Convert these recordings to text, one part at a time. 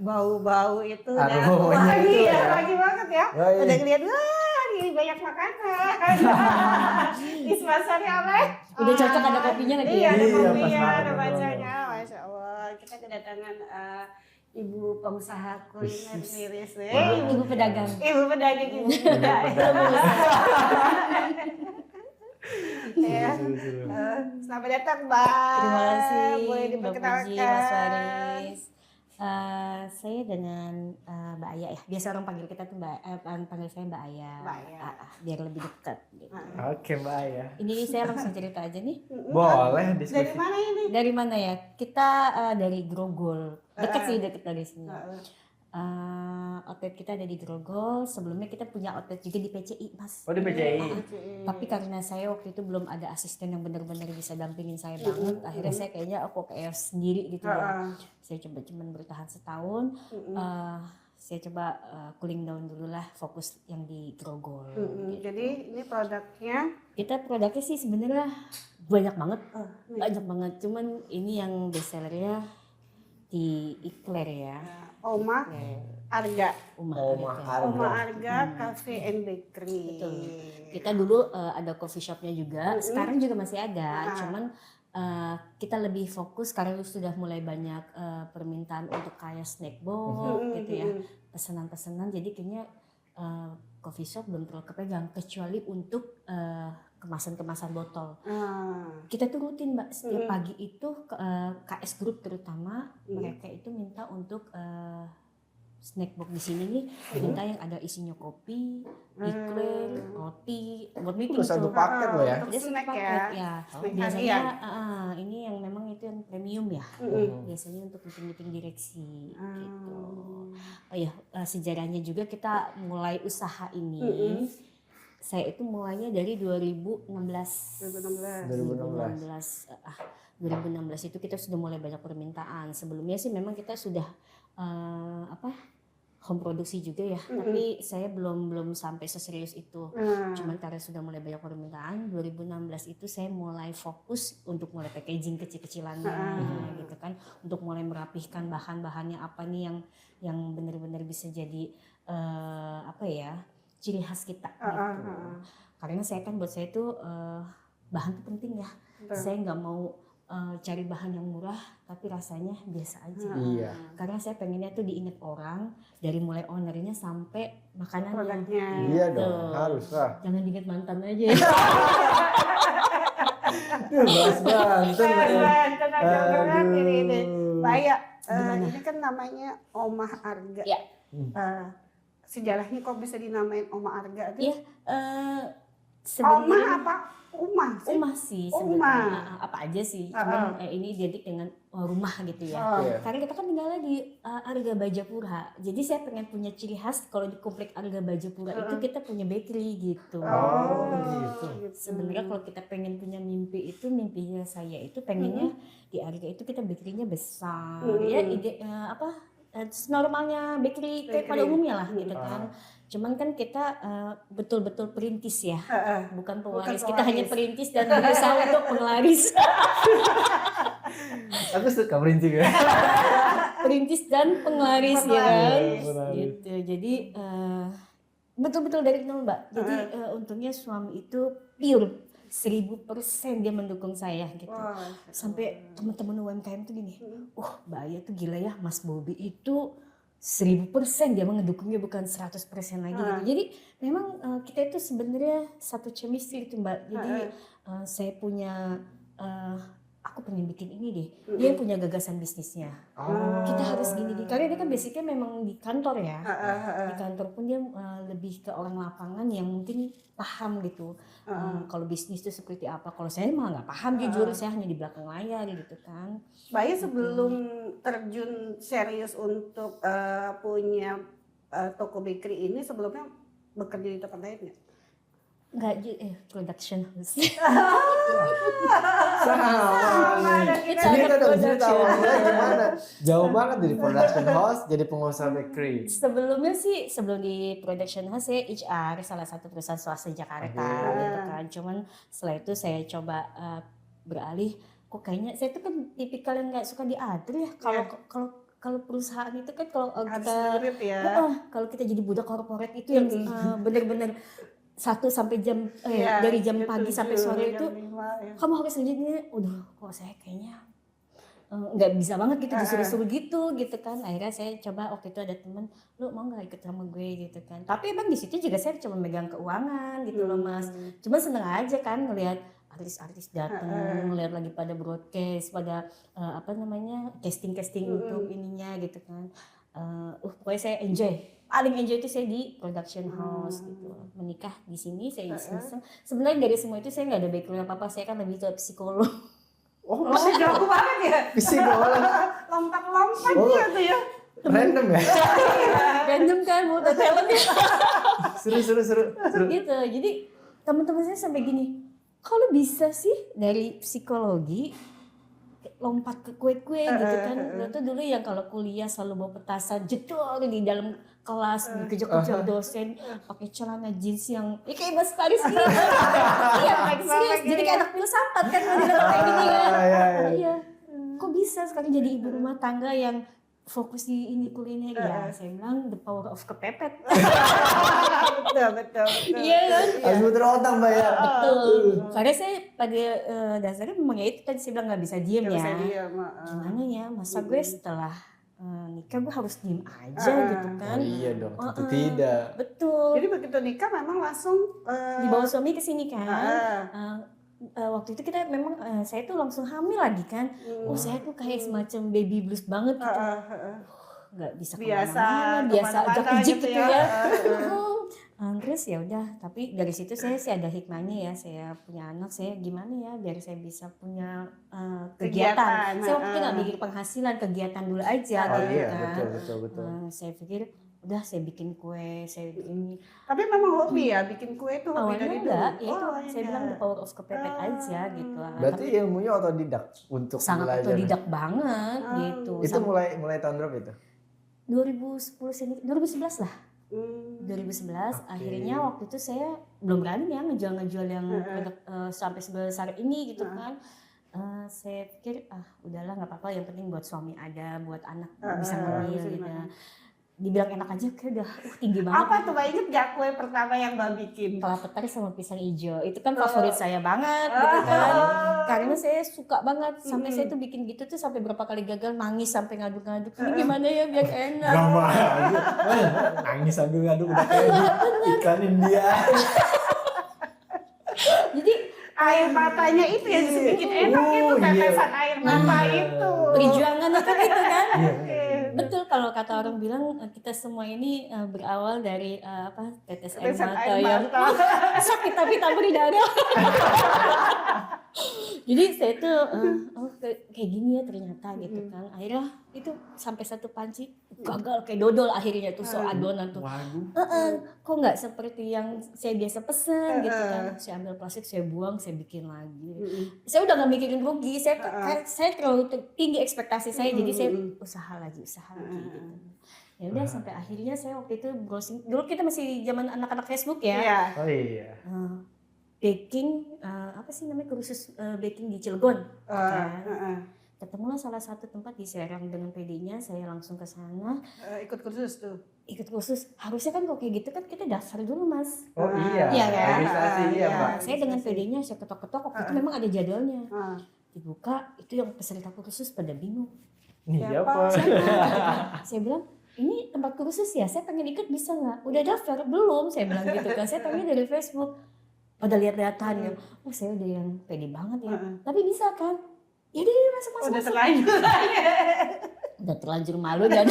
bau-bau itu Aromanya itu ya. wangi banget ya. Oh, iya. Udah ngeliat, wah ini banyak makanan. Dispensernya apa? Udah cocok ada kopinya lagi Iya, ada Iya, pas kopinya, banget, ada betul. bacanya. Masya Allah, kita kedatangan ibu pengusaha kuliner Riris. Ibu pedagang. Ibu pedagang, ibu muda. Ya. Selamat datang, Mbak. Terima kasih Boleh Mbak diperkenalkan. Puji, Mas Waris. Saya dengan Mbak Aya ya. Biasa orang panggil kita tuh panggil saya Mbak Aya. Mbak Aya. Biar lebih dekat. Gitu. Oke Mbak ya. Ini saya langsung cerita aja nih. Boleh Dari diskusi. mana ini? Dari mana ya? Kita dari Grogol. Dekat sih, dekat dari sini. Outlet kita ada di Grogol. Sebelumnya kita punya outlet juga di PCI, Mas. Oh di PCI. Tapi karena saya waktu itu belum ada asisten yang benar-benar bisa dampingin saya banget, akhirnya saya kayaknya aku kayak sendiri gitu ya. Saya coba cuman bertahan setahun. Saya coba cooling down dulu lah, fokus yang di Grogol. Gitu. Jadi ini produknya Produknya sih sebenarnya banyak banget. Cuman ini yang best sellernya di Eclair ya. Oma Arga. Uma Arga Cafe and Bakery. Betul. Kita dulu ada coffee shopnya juga, sekarang juga masih ada, cuman kita lebih fokus karena sudah mulai banyak permintaan untuk kayak snack box gitu ya, pesanan-pesanan, jadi kayaknya coffee shop belum terlalu kepegang kecuali untuk kemasan-kemasan botol. Kita tuh rutin Mbak, setiap pagi itu KS Group terutama mereka itu minta untuk snack box di sini nih, minta yang ada isinya kopi, eclair, roti, buat meeting Udah satu tuh. paket loh ya. Dia Snack snack ya. paket ya. Snack Biasanya ini yang memang itu yang premium ya. Biasanya untuk meeting meeting direksi gitu. Oh ya, sejarahnya juga kita mulai usaha ini. Saya itu mulainya dari 2016. 2016 itu kita sudah mulai banyak permintaan. Sebelumnya sih memang kita sudah home produksi juga ya, tapi saya belum sampai seserius itu. Cuman karena sudah mulai banyak permintaan, 2016 itu saya mulai fokus untuk mulai packaging kecil-kecilannya gitu kan, untuk mulai merapihkan bahan-bahannya apa nih yang benar-benar bisa jadi ciri khas kita gitu. Karena saya kan buat saya itu bahan itu penting ya. Saya nggak mau cari bahan yang murah tapi rasanya biasa aja. Iya. Karena saya pengennya tuh diingat orang dari mulai ownernya sampai makanannya. Iya dong, harus lah. Jangan diingat mantan aja ya. Bahas banten. ini. Mbak, ini kan namanya Oma Arga. Ya. Sejarahnya kok bisa dinamain Oma Arga? Iya. Oma apa? Uma sih Uma. sebenarnya apa aja sih, cuman ini identik dengan rumah gitu ya. Karena kita kan tinggalnya di Arga Bajapura, jadi saya pengen punya ciri khas kalau di komplek Arga Bajapura itu kita punya bakery gitu. Gitu. Sebenarnya kalau kita pengen punya mimpinya saya itu pengennya di Arga itu kita bakerynya besar, ya ide normalnya bakery kayak pada umumnya lah gitu kan. Cuman kan kita betul-betul perintis ya, bukan pewaris. Kita hanya perintis dan berusaha untuk penglaris. Aku suka perintis ya. Perintis dan penglaris ya kan. Gitu. Jadi betul-betul dari nol Mbak. Jadi untungnya suami itu pure 1000% dia mendukung saya gitu. Sampai teman-teman UMKM tuh gini, Mbak Aya tuh gila ya, Mas Bobi itu 1000% dia mengedukungnya, bukan 100% lagi gitu. Jadi memang kita itu sebenarnya satu chemistry itu Mbak. Jadi saya punya aku pengen bikin ini deh. Dia punya gagasan bisnisnya. Kita harus gini. Karena dia kan basicnya memang di kantor ya. Di kantor pun dia lebih ke orang lapangan yang mungkin paham gitu. Kalau bisnis itu seperti apa. Kalau saya mah nggak paham jujur. Saya hanya di belakang layar gitu kan. Mbak sebelum terjun serius untuk punya toko bakery ini, sebelumnya bekerja di tempat lain nggak? Enggak, production house. Sama nih. Ini kita udah cerita awalnya gimana. Jauh banget dari production house jadi pengusaha bakery. Sebelumnya sih, sebelum di production house saya HR salah satu perusahaan swasta di Jakarta gitu kan. Cuman setelah itu saya coba beralih, kok kayaknya saya tuh kan tipikal yang nggak suka diatur ya. Kalau kalau perusahaan itu kan kalau Harus kita nurut ya. kalau kita jadi budak korporat itu yang benar-benar 1 sampai jam Iya, dari jam jam pagi 7, sampai sore jam itu 5, ya. kamu harus kerjanya udah kok saya kayaknya nggak bisa banget gitu disuruh-suruh gitu kan. Akhirnya saya coba waktu itu ada temen, lu mau nggak ikut sama gue gitu kan. Tapi emang di situ juga saya cuma megang keuangan gitu loh Mas. Cuma seneng aja kan ngelihat artis-artis datang, ngelihat lagi pada broadcast, pada casting untuk ininya gitu kan. Pokoknya saya paling enjoy itu saya di production house gitu. Menikah di sini saya iseng. Sebenarnya dari semua itu saya nggak ada background apa-apa, saya kan lebih ke psikolog. Oh, Masih jauh banget ya. psikolog. Lompat-lompat Oh. gitu ya. Random ya? Random kan, multi talent ya. Seru. Gitu. Jadi teman-teman saya sampai gini, kalau bisa sih dari psikologi lompat ke kue-kue gitu kan. Lo tuh dulu yang kalau kuliah selalu bawa petasan jedor di dalam kelas, dikejar-kejar dosen pakai celana jeans yang kayak Mas Paris gitu. Iya, serius. Jadi kayak anak filsafat kan kalau dilihat kayak gini kan. Iya. Kok bisa sekarang jadi ibu rumah tangga yang fokus di ini kuliner ya? Saya bilang the power of kepepet. Betul. Iya kan? Harus muter otak Mbak ya. Betul. Karena saya pada dasarnya memang ya itu tadi saya bilang nggak bisa diem Nggak ya. bisa diem, Gimana ya, masa gue setelah nikah gue harus diem aja gitu kan. Oh iya dong, tentu tidak. Betul. Jadi begitu nikah memang langsung Dibawa suami ke sini kan. Waktu itu kita memang saya tuh langsung hamil lagi kan. Saya tuh kayak semacam baby blues banget gitu. Nggak bisa kemana-mana, biasa kemana-mana ajak gitu ya. Terus ya udah, tapi dari situ saya sih ada hikmahnya ya. Saya punya anak, saya gimana ya biar saya bisa punya kegiatan. Saya waktu itu nggak mikir penghasilan, kegiatan dulu aja gitu Iya, kan. betul. Saya pikir udah saya bikin kue, saya bikin Tapi memang hobi ya, bikin kue itu hobi awalnya dari dulu. enggak, ya itu awalnya saya bilang the enggak. power of kepepet aja gitu. Berarti ilmunya otodidak untuk Sangat belajar. otodidak banget gitu. Itu mulai tahun berapa itu? 2011 lah. 2011 akhirnya waktu itu saya belum berani ya ngejual yang produk sampai sebesar ini gitu kan. Saya pikir udahlah nggak apa-apa, yang penting buat suami ada, buat anak bisa ngemil gitu. Dibilang enak aja kayak udah tinggi banget. Apa tuh Mbak, inget gak kue pertama yang Mbak bikin? Kelapa tarik sama pisang hijau itu kan favorit saya banget gitu kan. Karena saya suka banget, sampai saya tuh bikin gitu tuh sampai berapa kali gagal, nangis sampai ngaduk-ngaduk. Ini gimana ya biar enak. Drama aja. Nangis sambil ngaduk udah kayak di iklan India. Jadi Air matanya itu yang bikin enak itu, tetesan air mata itu. perjuangan itu gitu kan. Oke. Betul, kalau kata orang bilang kita semua ini berawal dari tetes air Tetesan mata air yang mata. sakit tapi tak berdarah. Jadi saya tuh kayak gini ya ternyata gitu kan. Akhirnya itu sampai satu panci gagal kayak dodol akhirnya tuh adonan tuh. Waduh. Kok nggak seperti yang saya biasa pesen gitu kan. Saya ambil plastik, saya buang, saya bikin lagi. Saya udah nggak mikirin rugi. Saya terlalu tinggi ekspektasi saya, jadi saya usaha lagi gitu. Ya udah sampai akhirnya saya waktu itu browsing. Dulu kita masih zaman anak-anak Facebook ya. Iya. Oh iya. Baking apa sih namanya, kursus baking di Cilegon. Ketemulah salah satu tempat di Serang dengan PD-nya, saya langsung ke sana. Ikut kursus tuh. Ikut kursus, harusnya kan kok kayak gitu kan kita daftar dulu Mas. Oh iya. Iya kan? Registrasi iya Pak. Saya dengan PD-nya saya ketok-ketok, waktu itu memang ada jadwalnya. Dibuka, itu yang peserta kursus pada bingung. Nih Siapa? siapa? Saya bilang, ini tempat kursus ya, saya pengen ikut bisa nggak? Udah daftar? Belum, saya bilang gitu kan. Saya tanya dari Facebook. Pada lihat-lihatan ya, saya udah yang pede banget ya. Tapi bisa kan? Ya udah masuk. Udah terlanjur. Udah terlanjur malu dan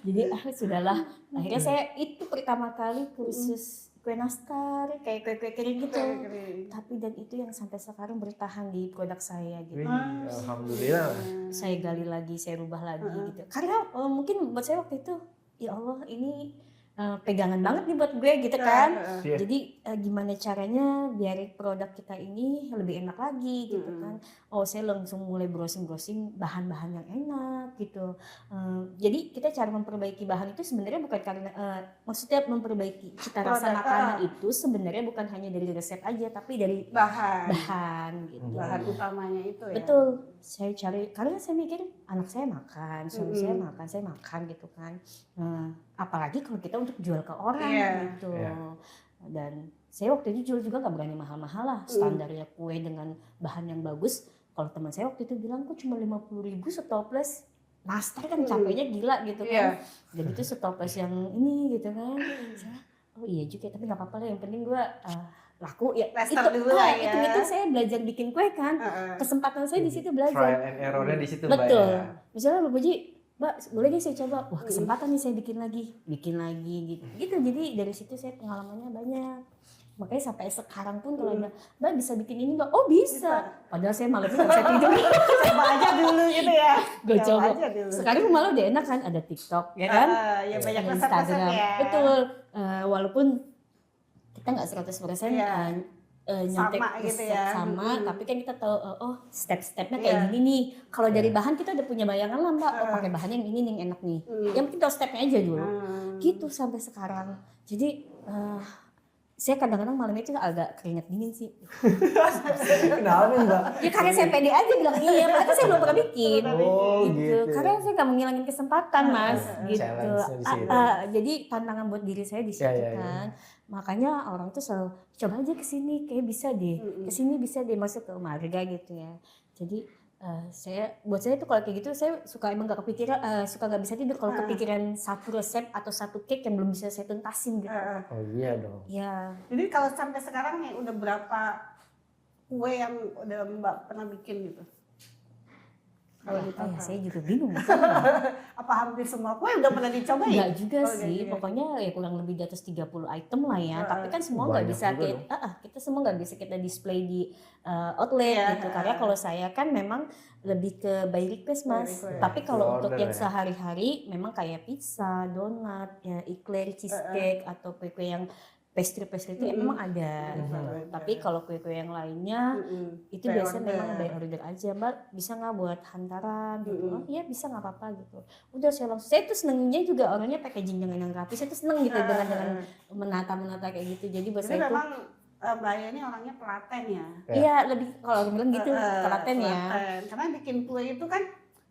jadi sudahlah. Akhirnya saya itu pertama kali kursus kue nastar, kayak kue-kue kering gitu. Tapi dan itu yang sampai sekarang bertahan di produk saya gitu. Wih, alhamdulillah. Saya gali lagi, saya rubah lagi gitu. Karena mungkin buat saya waktu itu, ya Allah ini pegangan banget nih buat gue gitu kan. Iya. Jadi gimana caranya biar produk kita ini lebih enak lagi gitu kan. Oh saya langsung mulai browsing-browsing bahan-bahan yang enak gitu. Jadi kita cara memperbaiki bahan itu sebenarnya bukan karena maksudnya memperbaiki cita rasa Produk, makanan itu sebenarnya bukan hanya dari resep aja tapi dari bahan gitu. Bahan utamanya itu ya. Betul, saya cari karena saya mikir anak saya makan, suami saya makan gitu kan. Apalagi kalau kita untuk jual ke orang gitu. Dan saya waktu itu jual juga nggak berani mahal-mahal lah, standarnya kue dengan bahan yang bagus. Kalau teman saya waktu itu bilang kok cuma 50.000 setoples, nastar kan capeknya gila gitu kan. Dan itu setoples yang ini gitu kan. Saya, oh iya juga, tapi nggak apa-apa lah, yang penting gue laku ya. Itu saya belajar bikin kue kan. Kesempatan saya di situ belajar. Trial and errornya di situ, Mbak. Betul. Misalnya Mbak Puji, Mbak boleh gak saya coba? Wah kesempatan nih saya bikin lagi gitu. Jadi dari situ saya pengalamannya banyak. Makanya sampai sekarang pun kalau Mbak bisa bikin ini Mbak, oh bisa. Padahal saya malamnya nggak bisa tidur. Coba aja dulu gitu ya. Gue coba. Sekarang malah udah enak kan, ada TikTok ya kan, ya banyak ada resep-resep Instagram. ya. Betul. Walaupun kita nggak 100% nyontek sama gitu ya. sama, tapi kan kita tahu oh step-stepnya kayak gini nih. Kalau dari bahan kita udah punya bayangan lah Mbak, oh pakai bahan yang ini nih yang enak nih. Yang penting tahu stepnya aja dulu. Gitu sampai sekarang. Jadi saya kadang-kadang malam itu agak keringat dingin sih. Kenapa Mbak? Ya karena saya pede aja bilang iya, padahal saya belum pernah bikin. Oh gitu. Karena saya nggak mau ngilangin kesempatan Mas, gitu. Challenge di situ. Jadi tantangan buat diri saya di situ kan. Makanya orang tuh selalu coba aja kesini, kayak bisa deh. Kesini bisa deh, masuk ke marga gitu ya. Jadi buat saya tuh kalau kayak gitu saya suka emang gak kepikiran, suka gak bisa tidur kalau kepikiran satu resep atau satu cake yang belum bisa saya tuntasin gitu. Oh iya dong. Ya. Jadi kalau sampai sekarang nih udah berapa kue yang udah Mbak pernah bikin gitu? Kalau Ya, saya juga bingung. Apa hampir semua kue udah pernah dicobain? Enggak juga sih, gitu. pokoknya ya kurang lebih di atas 30 item lah ya. Tapi kan semua nggak bisa kita semua nggak bisa kita display di outlet gitu. Karena kalau saya kan memang lebih ke by request Mas. Tapi kalau untuk yang sehari-hari memang kayak pizza, donat, ya eclair, cheesecake atau kue-kue yang pastry itu memang ada. Tapi kalau kue-kue yang lainnya itu biasanya memang by order aja. Mbak bisa nggak buat hantaran gitu? Oh iya bisa, nggak apa-apa gitu. Udah saya langsung. Saya tuh senengnya juga orangnya packaging yang rapi. Saya tuh seneng gitu dengan menata kayak gitu. Jadi buat saya itu memang Mbak ini orangnya telaten ya. Iya lebih kalau orang bilang gitu telaten ya. Karena bikin kue itu kan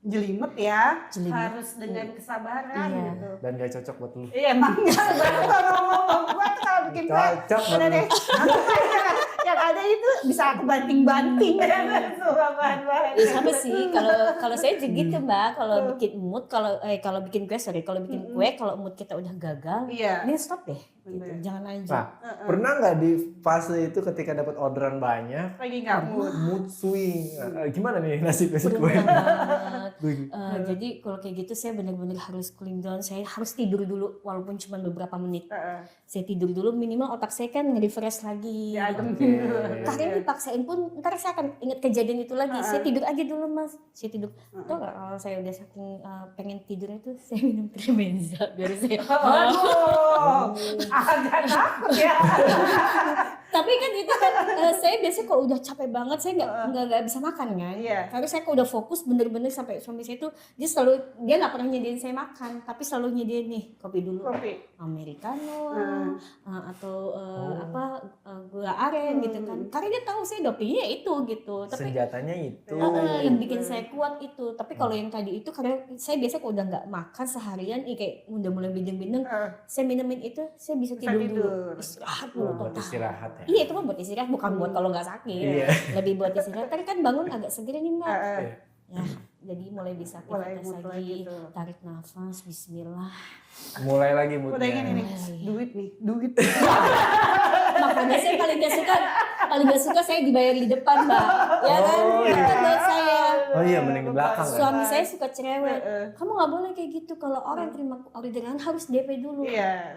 jelimet ya, harus dengan kesabaran gitu. Dan gak cocok buat lu. Iya emang gak, ngomong gue tuh kalau bikin kue udah deh, yang ada itu bisa aku banting-banting semua bahan-bahan. Ya sama sih, kalau saya juga gitu Mbak, kalau bikin mood, kalau bikin kue, kalau bikin kue, kalau mood kita udah gagal, ini stop deh, gitu. Jangan lanjut. Nah, pernah nggak di fase itu ketika dapat orderan banyak, lagi nggak mood swing, gimana nih nasib gue? Jadi kalau kayak gitu saya benar-benar harus cooling down, saya harus tidur dulu walaupun cuma beberapa menit. Saya tidur dulu minimal otak saya kan nge-refresh lagi. Karena dipaksain pun ntar saya akan ingat kejadian itu lagi. Saya tidur aja dulu Mas. Saya tidur. Tuh kalau saya udah saking pengen tidur itu saya minum Tremenza biar saya. Agak takut ya. Tapi kan itu kan saya biasanya kalau udah capek banget saya nggak bisa makan kan. Karena saya kalau udah fokus bener-bener sampai suami saya tuh dia nggak pernah nyediain saya makan, tapi selalu nyediain nih kopi dulu, americano atau gula aren gitu kan. Karena dia tahu saya dopingnya itu gitu. Tapi senjatanya itu yang bikin saya kuat itu. Tapi kalau yang tadi itu karena saya biasa kalau udah nggak makan seharian, kayak udah mulai bindeng-bindeng, saya minumin itu saya bisa tidur dulu, istirahat dulu total. Istirahat ya. Iya itu kan buat istirahat, bukan buat kalau nggak sakit. Lebih buat istirahat. Tadi kan bangun agak seger nih Mbak. Ya, jadi mulai bisa aktivitas lagi, tarik nafas, bismillah. Mulai lagi moodnya. Udah ini duit. Makanya saya paling gak suka saya dibayar di depan Mbak. Ya kan? Itu buat saya. Oh iya, mending di belakang kan. Suami saya suka cerewet. Kamu nggak boleh kayak gitu, kalau orang terima orderan harus DP dulu.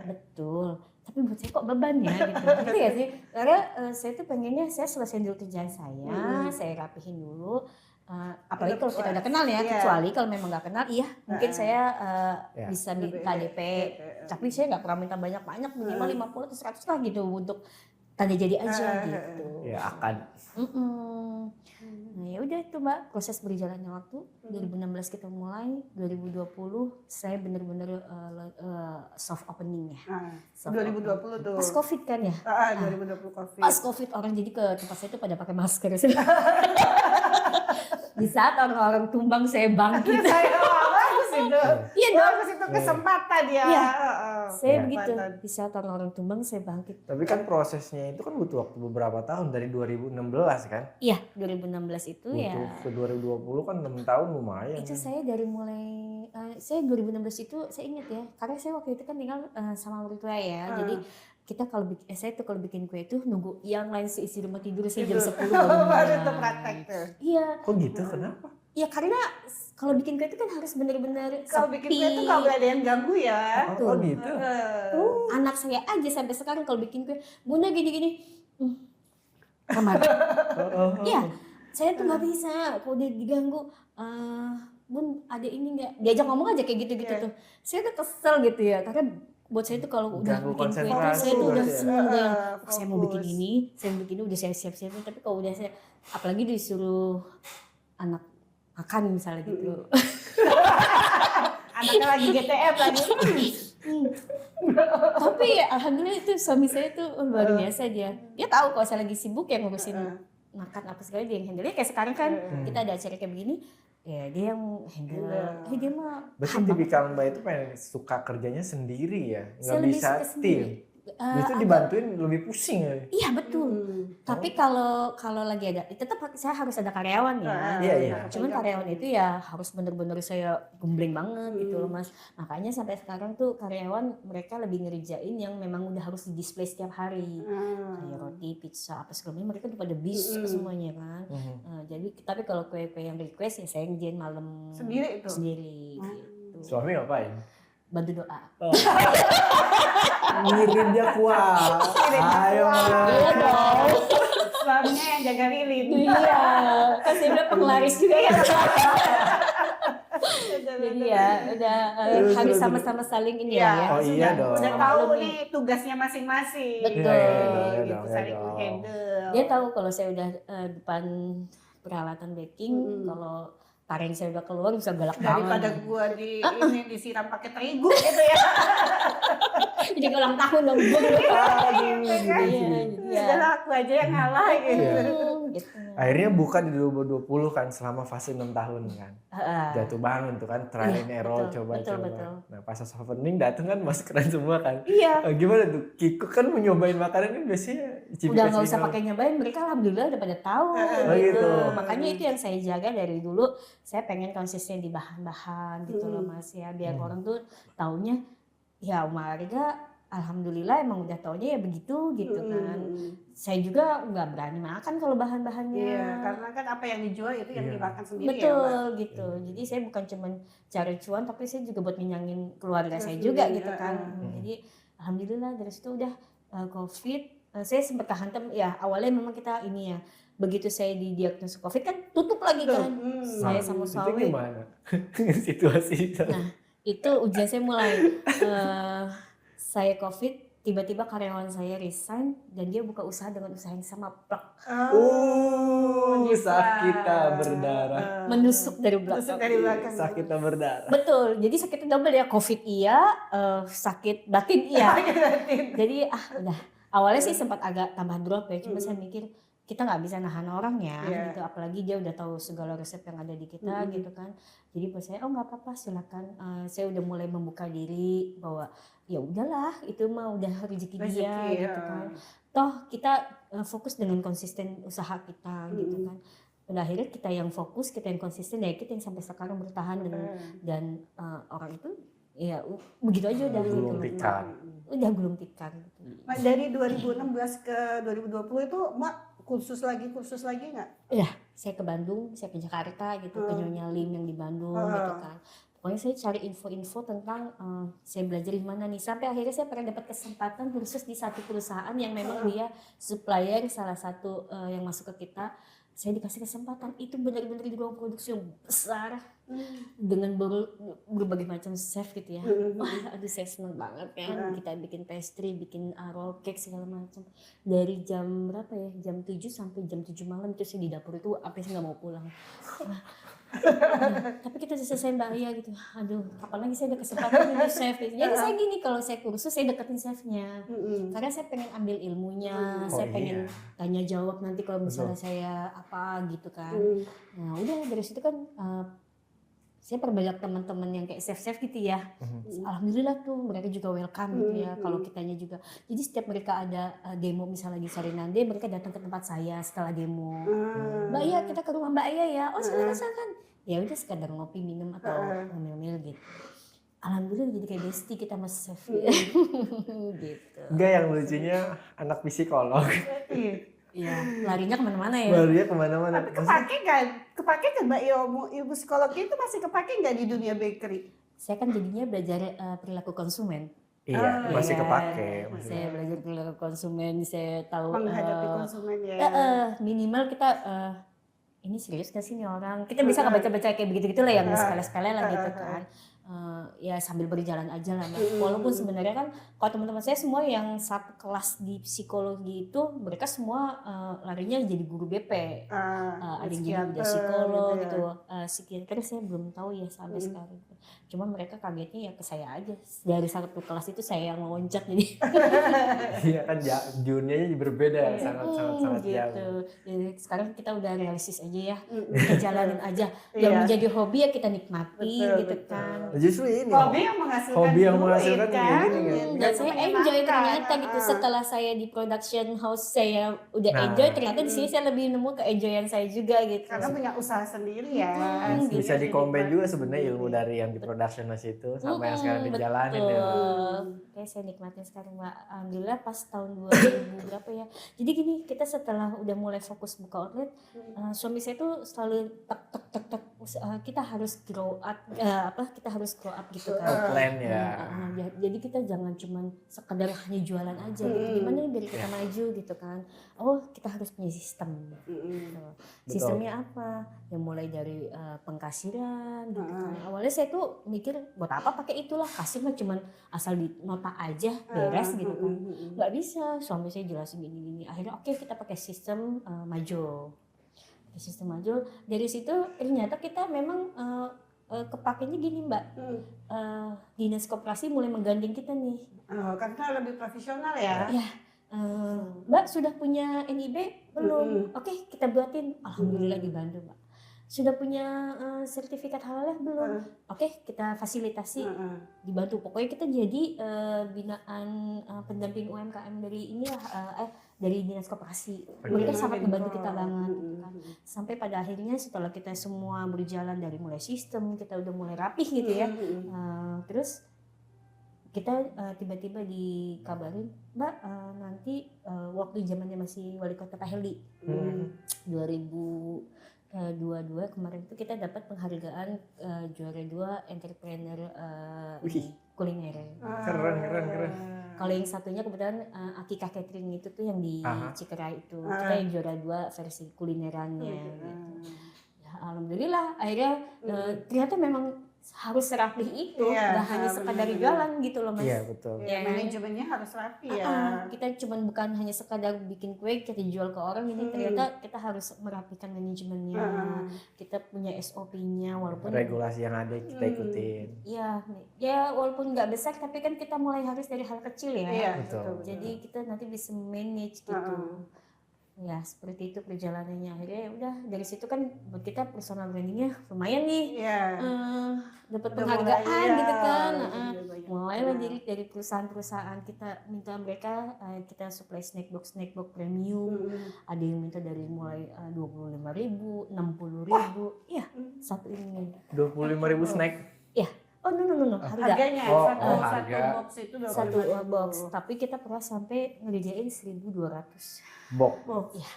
Betul. Tapi buat saya kok beban ya gitu. Gitu ya sih. Karena saya tuh pengennya saya selesai dulu kerjaan saya rapihin dulu. apalagi Itu kalau kita udah puas. kenal ya, Iya. kecuali kalau memang nggak kenal, iya mungkin saya Ya. bisa minta DP, tapi saya nggak pernah minta banyak-banyak, minimal 50 atau 100 lah gitu untuk tanda jadi aja gitu. Ya akan. Mm-mm. Nah ya udah itu Mbak, proses berjalannya waktu 2016 kita mulai, 2020 saya bener-bener soft opening ya. Soft 2020 opening. tuh. Pas COVID kan ya. 2020 COVID. Pas COVID orang jadi ke tempat saya itu pada pakai masker. Di saat orang-orang tumbang saya bangkit. Saya bagus itu. Iya dong. Bagus itu kesempatan ya. Iya. Heeh. Saya Iya. begitu. Di saat orang-orang tumbang saya bangkit. Tapi kan prosesnya itu kan butuh waktu beberapa tahun dari 2016 kan? Iya 2016 itu ya. Butuh ke 2020 kan 6 tahun lumayan. Itu kan? saya dari mulai saya 2016 itu saya ingat ya, karena saya waktu itu kan tinggal sama mertua ya. Jadi kita kalau saya tuh kalau bikin kue itu nunggu yang lain seisi rumah tidur saya jam 10 baru Baru mulai. itu praktek tuh. Iya, Kok gitu? Kenapa? ya karena kalau bikin kue itu kan harus benar-benar Kalau bikin kue itu nggak boleh ada yang ganggu ya. Oh gitu. Anak saya aja sampai sekarang kalau bikin kue, Bunda gini-gini, kamar. Iya, saya tuh nggak bisa kalau udah diganggu. Bun, ada ini nggak? Diajak ngomong aja kayak gitu-gitu tuh. Saya tuh kesel gitu ya, karena buat saya tuh kalau udah Ganggu bikin kue itu konsentrasi saya tuh udah berarti ya? seneng deh. Saya mau fokus. bikin ini, saya mau bikin ini udah saya siap-siap. Tapi kalau udah saya, apalagi disuruh anak makan misalnya gitu. Anaknya lagi GTM lagi. Tapi ya, alhamdulillah itu suami saya tuh luar biasa dia. Dia tahu kalau saya lagi sibuk ya ngurusin makan apa segala dia yang handle. Kayak sekarang kan kita ada acara kayak begini, ya dia yang handle. Dia mah Berarti tipikal Mbak itu pengen suka kerjanya sendiri ya? saya Nggak lebih bisa suka sendiri. tim? Itu dibantuin lebih pusing ya? Iya betul. Tapi kalau lagi ada, tetap saya harus ada karyawan ya. Iya, iya. Cuman karyawan itu ya harus bener-bener saya gembleng banget gitu loh Mas. Makanya sampai sekarang tuh karyawan mereka lebih ngerjain yang memang udah harus di display setiap hari. Kayak roti, pizza, apa segala macam mereka udah pada bis semuanya kan. Jadi tapi kalau kue-kue yang request ya saya ngerjain malam Sendiri itu? Sendiri gitu. Suami ngapain? Bantu doa. Ngirim dia kuah. Ayo. Iya dong. Suaminya yang jaga lilin. Iya, kan saya bilang penglaris juga ya. Jadi ya udah harus sama-sama saling ini Iya. ya. Oh iya dong. Udah tahu nih tugasnya masing-masing. Betul. Iya, iya dong, iya Gitu, dong, iya saling dong. handle. Dia tahu kalau saya udah depan peralatan baking, kalau taring saya udah keluar bisa galak Daripada banget. gua ini disiram pakai terigu gitu ya. Jadi ulang tahun dong. Udah lah, aku aja yang ngalah gitu. Gitu. Akhirnya buka di 2020 kan selama fase 6 tahun kan. Jatuh bangun tuh kan, trial and error, betul, coba-coba. betul. Nah pas opening datang kan maskeran semua kan. Iya. Gimana tuh? Kiko kan mau nyobain makanan kan biasanya Udah nggak usah pakai nyobain, mereka alhamdulillah udah pada tahu gitu. Makanya itu yang saya jaga dari dulu. Saya pengen konsisten di bahan-bahan gitu loh Mas ya, biar orang tuh taunya ya Marga alhamdulillah emang udah taunya ya begitu gitu kan. Saya juga nggak berani makan kalau bahan-bahannya. Iya, karena kan apa yang dijual itu yang dimakan sendiri ya, Mbak. Betul gitu. Jadi saya bukan cuman cari cuan, tapi saya juga buat ngenyangin keluarga saya juga gitu kan. Jadi alhamdulillah dari situ udah COVID. Saya sempat kehantam ya, awalnya memang kita ini ya, begitu saya didiagnosis COVID kan tutup lagi kan. Saya sama Itu suami. gimana? Situasi. Nah itu ujian saya mulai. Saya COVID, tiba-tiba karyawan saya resign dan dia buka usaha dengan usaha yang sama, plak. Sakitnya berdarah. Menusuk dari belakang. Tusuk dari belakang. Sakitnya berdarah. Betul, jadi sakitnya double ya, COVID iya, sakit batin iya. Jadi udah, awalnya sih sempat agak tambah drop ya, cuma saya mikir kita nggak bisa nahan orang ya, gitu. Apalagi dia udah tahu segala resep yang ada di kita gitu kan. Jadi pas saya nggak apa-apa silakan, saya udah mulai membuka diri bahwa ya udahlah itu mah udah rezeki dia gitu kan. Toh kita fokus dengan konsisten usaha kita gitu kan. Pada akhirnya kita yang fokus, kita yang konsisten, ya kita yang sampai sekarang bertahan dan orang itu ya begitu aja udah Gulung gitu. tikar. Udah gulung tikar gitu. Mbak, dari 2016 ke 2020 itu Mbak kursus lagi nggak? Iya, saya ke Bandung, saya ke Jakarta gitu, ke Nyonya Lim yang di Bandung gitu kan. Pokoknya saya cari info-info tentang saya belajar di mana nih. Sampai akhirnya saya pernah dapat kesempatan khusus di satu perusahaan yang memang dia supplier salah satu yang masuk ke kita. saya dikasih kesempatan itu benar-benar di ruang produksi yang besar dengan berbagai macam chef gitu ya. Wah, aduh saya seneng banget kan. Kita bikin pastry, bikin roll cake segala macam. Dari jam berapa ya? Jam 7 sampai jam 7 malam itu saya di dapur itu sampai saya nggak mau pulang. Tapi kita udah selesai Mbak Aya gitu. Aduh, kapan lagi saya ada kesempatan jadi chef. Jadi saya gini, kalau saya kursus saya deketin chefnya. Karena saya pengen ambil ilmunya, saya pengen tanya jawab nanti kalau misalnya saya apa gitu kan. Nah udah dari situ kan saya perbanyak teman-teman yang kayak chef-chef gitu ya. Alhamdulillah tuh mereka juga welcome gitu ya. Kalau kitanya juga. Jadi setiap mereka ada demo misalnya di Sarinande, mereka datang ke tempat saya setelah demo. Mbak Aya, kita ke rumah Mbak Aya ya. Oh silakan. Ya udah sekadar ngopi minum atau ngemil-ngemil gitu. Alhamdulillah jadi kayak bestie kita sama chef gitu. Enggak, yang lucunya anak psikolog. Iya, larinya kemana-mana ya. Larinya kemana-mana. Tapi kepake kan Mbak ilmu psikologi itu masih kepake nggak di dunia bakery? Saya kan jadinya belajar perilaku konsumen. Iya, masih kepake. Saya belajar perilaku konsumen, saya tahu Menghadapi konsumen ya. minimal kita ini serius gak sih nih orang? Kita bisa ngebaca-baca kayak begitu-gitu lah yang sekali-sekali lah gitu kan. Ya sambil berjalan aja lah Mbak. Walaupun sebenarnya kan kalau teman-teman saya semua yang satu kelas di psikologi itu mereka semua larinya jadi guru BP. Ada yang jadi udah psikolog gitu. Psikiater saya belum tahu ya sampai sekarang. Cuma mereka kagetnya ya ke saya aja. Dari satu kelas itu saya yang loncat jadi. Iya kan dunianya berbeda, sangat gitu. jauh. Jadi sekarang kita udah realistis aja ya. Kita jalanin aja. Yang menjadi hobi ya kita nikmati gitu kan. Justru ini Hobi yang menghasilkan kayak gini kan. Dan saya enjoy ternyata gitu setelah saya di production house saya udah enjoy, ternyata di sini saya lebih nemu ke-enjoyan saya juga gitu. Karena punya usaha sendiri ya. Bisa dikombin juga sebenarnya ilmu dari yang di production house itu sama yang sekarang dijalanin ya. Kayak saya nikmatin sekarang Mbak. Alhamdulillah pas tahun 2000 berapa ya. Jadi gini, kita setelah udah mulai fokus buka outlet, suami saya tuh selalu tek kita harus grow up kita harus grow up gitu kan. Plan ya. Jadi kita jangan cuman sekedar hanya jualan aja gitu. Gimana nih biar kita maju gitu kan. Oh, kita harus punya sistem. Gitu. Sistemnya apa? Ya mulai dari pengkasiran gitu kan. Awalnya saya tuh mikir buat apa pakai itulah, kasih mah cuman asal di nota aja beres gitu kan. Nggak bisa, suami saya jelasin gini-gini. Akhirnya oke, kita pakai sistem Majo. Sistem Majo. Dari situ ternyata kita memang kepakainya gini Mbak, dinas koperasi mulai menggandeng kita nih. Karena lebih profesional ya. Ya, Mbak sudah punya NIB belum? Oke, kita buatin. Alhamdulillah dibantu Mbak. Sudah punya sertifikat halal belum? Oke, kita fasilitasi, dibantu. Pokoknya kita jadi binaan pendamping UMKM dari inilah dari dinas koperasi. Mereka sangat membantu kita banget gitu kan. Sampai pada akhirnya setelah kita semua berjalan dari mulai sistem, kita udah mulai rapih gitu ya. Terus kita tiba-tiba dikabarin, Mbak nanti waktu zamannya masih wali kota Pak Heldi 2022 kemarin itu kita dapat penghargaan juara 2 entrepreneur kuliner. Keren. Kalau yang satunya kebetulan Akika Catering itu tuh yang di Cikerai itu, kita yang juara 2 versi kulinerannya. Gitu. Ya, alhamdulillah akhirnya ternyata memang harus serapih itu, nggak hanya sekadar jualan gitu loh Mas. Iya betul. Ya, manajemennya harus rapi ya. Kita cuma bukan hanya sekadar bikin kue kita jual ke orang, ini ternyata kita harus merapikan manajemennya. Kita punya SOP-nya walaupun regulasi yang ada kita ikutin. Iya, ya walaupun nggak besar tapi kan kita mulai harus dari hal kecil ya. Iya, betul. Jadi kita nanti bisa manage gitu. Ya seperti itu perjalanannya. Akhirnya ya udah dari situ kan buat kita personal brandingnya lumayan nih. Dapat penghargaan gitu kan. Mulailah dari perusahaan-perusahaan kita minta mereka kita supply snack box premium. Ada yang minta dari mulai 25.000, 60.000. Iya, satu ini. 25.000 snack. Iya. Oh no. Harganya harga. satu box itu satu box. Tapi kita pernah sampai ngerjain 1.200. Box. Iya.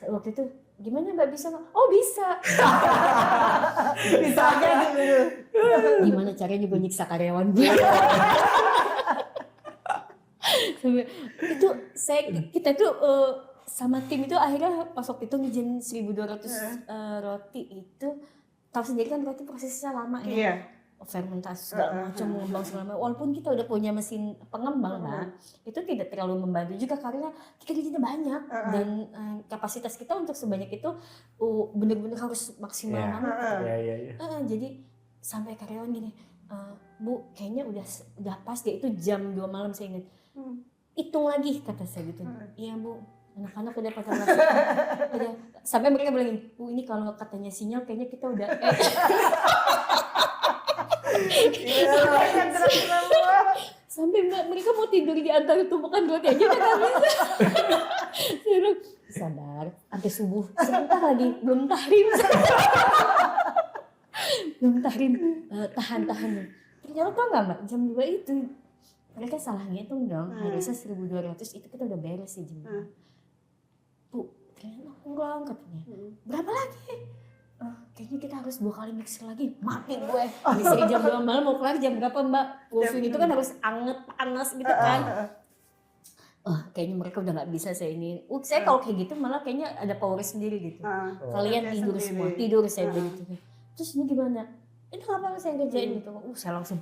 Waktu itu gimana Mbak bisa? Oh bisa. bisa aja gitu. Gimana caranya gue nyiksa karyawan gue? Itu kita tuh sama tim itu akhirnya pas waktu itu ngizin 1.200 roti itu, tahu sendiri kan roti prosesnya lama ya. Iya. Fermentasi segala macam, mengembang segala macam. Walaupun kita udah punya mesin pengembang, Mbak, itu tidak terlalu membantu juga karena kita gajinya banyak dan kapasitas kita untuk sebanyak itu benar-benar harus maksimal banget. Iya. Jadi sampai karyawan gini, Bu, kayaknya udah pas deh, itu jam 2 malam saya ingat. Hitung lagi kata saya gitu. Iya Bu, anak-anak udah pada ngasih. Udah. Sampai mereka bilang, Bu ini kalau katanya sinyal kayaknya kita udah sampai mereka mau tidur di antara tumpukan roti aja udah gak bisa. Saya bilang, sabar, sampai subuh sebentar lagi, belum tahrim. Tahan. Ternyata tau gak Mbak, jam 2 itu mereka salah ngitung dong, harusnya 1.200 itu kita udah beres sih jam 2. Bu, ternyata kurang katanya. Berapa lagi? Kayaknya kita harus 2 kali mixer lagi. Mati gue. Mixer jam 2 malam mau kelar jam berapa Mbak? Waffle itu kan harus anget, panas gitu kan. Kayaknya mereka udah gak bisa saya ini. Saya kalau kayak gitu malah kayaknya ada power sendiri gitu. Kalian tidur semua, tidur saya bilang gitu. Terus ini gimana? Ini kenapa saya ngerjain gitu? Saya langsung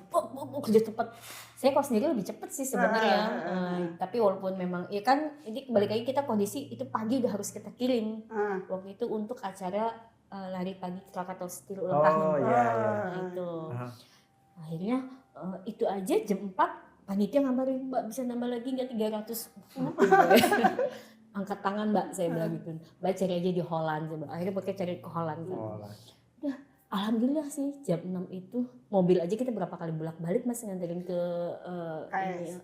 kerja cepat. Saya kalau sendiri lebih cepat sih sebenarnya. Tapi walaupun memang ya kan ini balik lagi kita kondisi itu pagi udah harus kita kirim. Waktu itu untuk acara lari pagi Krakatau Steel ulang tahun. Nah itu. Akhirnya itu aja jam 4 panitia ngabarin, Mbak bisa nambah lagi nggak 300? Angkat tangan Mbak, saya bilang gitu. Mbak cari aja di Holland. Akhirnya pakai cari ke Holland. Udah, alhamdulillah sih jam 6 itu mobil aja kita berapa kali bolak-balik Mas nganterin ke ini.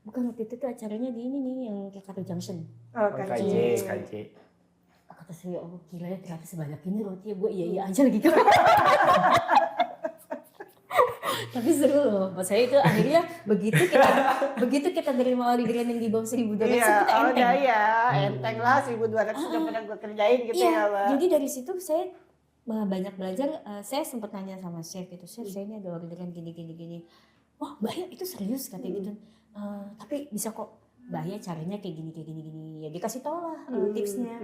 Bukan waktu itu tuh acaranya di ini nih yang Krakatau Junction. KJ. Kata saya, oh gila ya ternyata sebanyak ini roti ya, gue iya aja lagi kan. Tapi seru loh, pas saya itu akhirnya begitu kita nerima orderan yang di bawah 1.200 kita enteng. Enteng lah 1.200 udah pernah gue kerjain gitu ya Mbak. Jadi dari situ saya banyak belajar, saya sempat nanya sama chef itu, chef saya ini ada orderan gini. Wah Mbak ya itu serius katanya gitu. Tapi bisa kok Mbak ya caranya kayak gini. Ya dikasih tau lah tipsnya.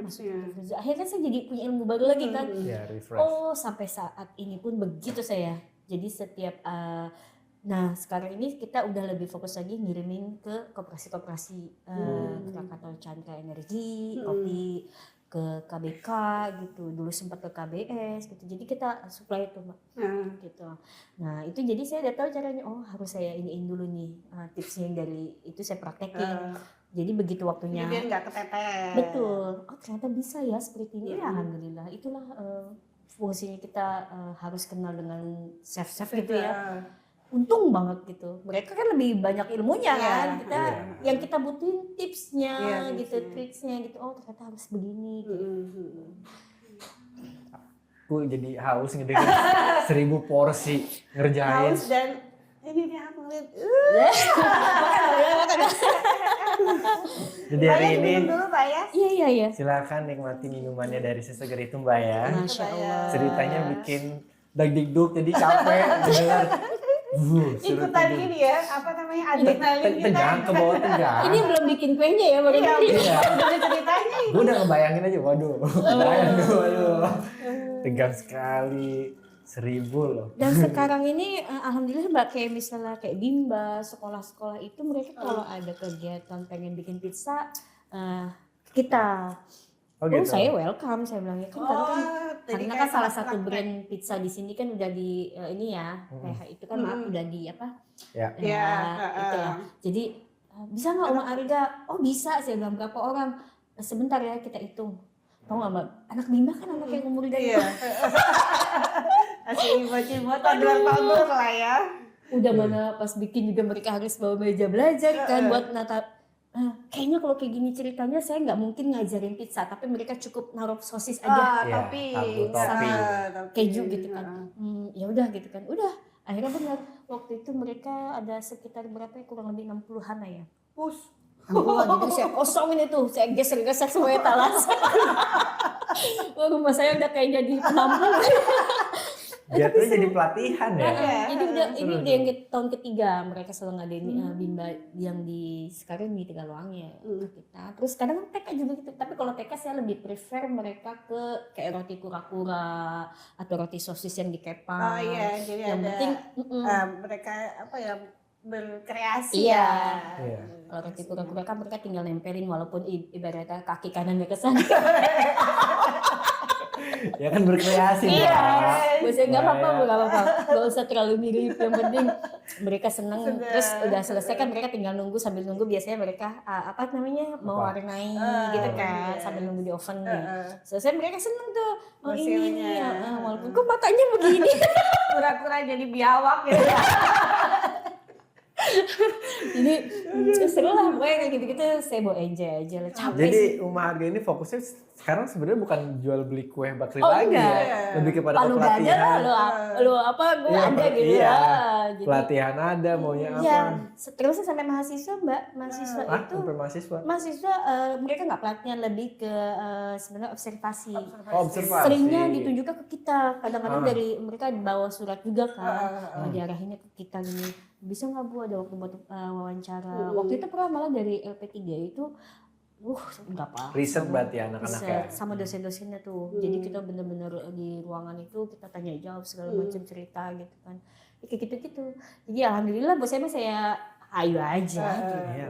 Akhirnya saya jadi punya ilmu baru lagi kan. Oh sampai saat ini pun begitu saya. Jadi setiap nah sekarang ini kita udah lebih fokus lagi ngirimin ke koperasi-koperasi Krakatau Chandra Energi, kopi, ke KBK gitu. Dulu sempat ke KBS gitu. Jadi kita supply itu Mbak. Gitu. Nah itu jadi saya udah tahu caranya. Oh harus saya iniin dulu nih tipsnya yang dari itu saya praktekin. Jadi begitu waktunya. Jadi biar nggak keteter. Betul. Oh ternyata bisa ya seperti ini. Ya alhamdulillah. Itulah fungsinya kita harus kenal dengan chef-chef gitu ya. Untung banget gitu. Mereka kan lebih banyak ilmunya kan. Kita yang kita butuhin tipsnya gitu, triksnya gitu. Oh ternyata harus begini gitu. Gue jadi haus ngedenger 1.000 porsi ngerjain. Haus dan ini dia aku lihat. Jadi hari ini minum dulu Pak ya. Iya. silakan nikmati minumannya dari seseger itu Mbak ya. Masya Allah. Ceritanya bikin dagdikduk jadi capek dengar. Ikutan gini ya, apa namanya adrenalin kita. Tegang ke bawah tegang. Ini belum bikin kuenya ya baru Iya, ini. udah ceritanya. Gue udah ngebayangin aja, waduh. Tegang sekali. 1.000 loh. Dan sekarang ini alhamdulillah Mbak kayak misalnya kayak Bimba, sekolah-sekolah itu mereka kalau ada kegiatan pengen bikin pizza kita Gitu. saya welcome, saya bilang ya kan karena kan salah satu brand pizza di sini kan udah di ini ya kayak itu kan maaf udah di apa itu ya. Jadi bisa nggak Om Arga? Oh bisa, saya bilang berapa orang? Sebentar ya kita hitung. Tahu nggak Mbak? Anak Bimba kan anak yang umur dari Masih imut-imut toddler lah ya. Udah mana pas bikin juga mereka harus bawa meja belajar kan buat nata. Kayaknya kalau kayak gini ceritanya saya nggak mungkin ngajarin pizza, tapi mereka cukup naruh sosis aja, Topping sama keju gitu kan. Ya udah gitu kan. Udah akhirnya benar waktu itu mereka ada sekitar berapa ya, kurang lebih 60-an ya. Jadi saya kosongin itu, saya geser-geser semua etalas. Rumah saya udah kayak jadi penampung. Jatuhnya jadi pelatihan ya. Jadi ini Seru, udah yang tahun ketiga mereka selalu ngadain bimba yang di sekarang di Tegalwangi ya kita. Terus kadang TK juga gitu. Tapi kalau TK saya lebih prefer mereka ke kayak roti kura-kura atau roti sosis yang dikepang. Oh iya, jadi yang ada penting mereka apa ya berkreasi iya. Iya. Kalau roti kura-kura kan mereka tinggal nempelin walaupun ibaratnya kaki kanannya ke sana. Ya kan berkreasi. Iya, Pak. maksudnya nggak apa-apa, Ya. nggak apa-apa, nggak usah terlalu mirip. Yang penting mereka senang. Terus udah selesai kan mereka tinggal nunggu, sambil nunggu biasanya mereka apa namanya mewarnai gitu kan, sambil nunggu di oven. Selesai mereka seneng tuh. Oh ini, walaupun kok matanya begini. pura-pura jadi biawak gitu. Jadi seru lah pokoknya kayak gitu-gitu. Saya bawa enjoy aja lah, capek Jadi sih. Rumah Harga ini fokusnya sekarang sebenarnya bukan jual beli kue bakri Oh, lagi enggak. ya, lebih kepada Palu gak ada pelatihan. lah, lo apa gue Iya, ada gitu iya. lah. Jadi, Pelatihan ada, maunya apa? ya, terusnya sampai mahasiswa Mbak, mahasiswa Ah, itu sampai mahasiswa. mereka nggak pelatihan, lebih ke sebenarnya observasi. Observasi. Seringnya ditunjukkan ke kita, kadang-kadang dari mereka bawa surat juga kan, diarahinnya ke kita gini, bisa nggak Bu ada waktu buat wawancara. Waktu itu pernah malah dari LP3 itu, nggak apa. Riset berarti anak-anak ya. Sama dosen-dosennya tuh, jadi kita bener-bener di ruangan itu kita tanya jawab segala macam cerita gitu kan, ya, kayak gitu-gitu. Jadi alhamdulillah buat saya ayo aja gitu. Iya,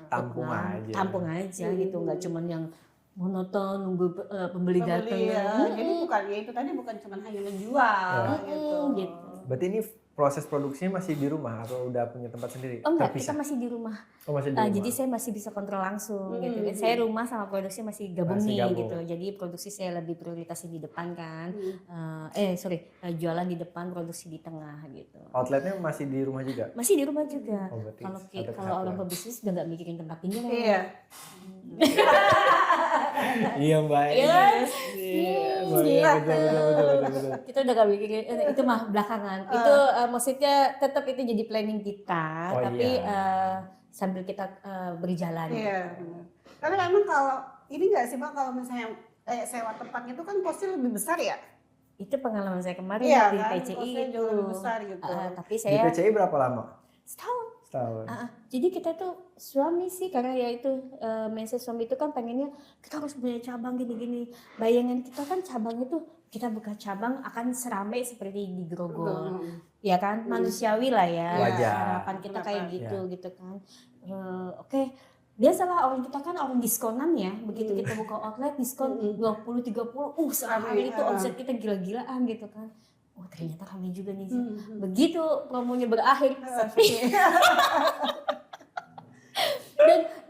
tampung aja. Tampung aja gitu, nggak cuman yang monoton nunggu pembeli datang. Ya. Jadi bukan ya itu tadi bukan cuma hanya menjual Gitu. Berarti ini proses produksinya masih di rumah atau udah punya tempat sendiri? Oh enggak, Terpisah? kita masih di rumah. Oh, masih di rumah. Jadi saya masih bisa kontrol langsung gitu kan. Saya rumah sama produksi masih gabung Masih nih gabung. gitu. Jadi produksi saya lebih prioritasin di depan kan. Jualan di depan, produksi di tengah gitu. Outletnya masih di rumah juga? Masih di rumah juga. Oh, berarti ada Kalau orang kesatuan. pebisnis udah nggak mikirin tempat tinggal. Iya. Iya Mbak. Yes. Iya, betul. Kita udah gak mikirin itu mah belakangan. Itu maksudnya tetap itu jadi planning kita, Oh, tapi iya. sambil kita berjalan. Iya. Karena memang kalau ini nggak sih Pak, kalau misalnya sewa tempatnya itu kan costnya lebih besar ya? Itu pengalaman saya kemarin Iya di kan, PCI costnya itu. jauh lebih besar gitu. Tapi Di saya PCI berapa lama? setahun. Setahun. Jadi kita tuh suami sih, karena ya itu mindset suami itu kan pengennya kita harus punya cabang gini-gini. Bayangan kita kan cabang itu kita buka cabang akan seramai seperti di Grogol. Ya kan, manusiawi lah ya. Wajar. Harapan kita kayak gitu kan. Oke. Biasalah orang kita kan orang diskonan ya. Begitu kita buka outlet diskon 20-30, sehari itu omset kita gila-gilaan gitu kan. Oh ternyata kami juga nih. Begitu promonya berakhir,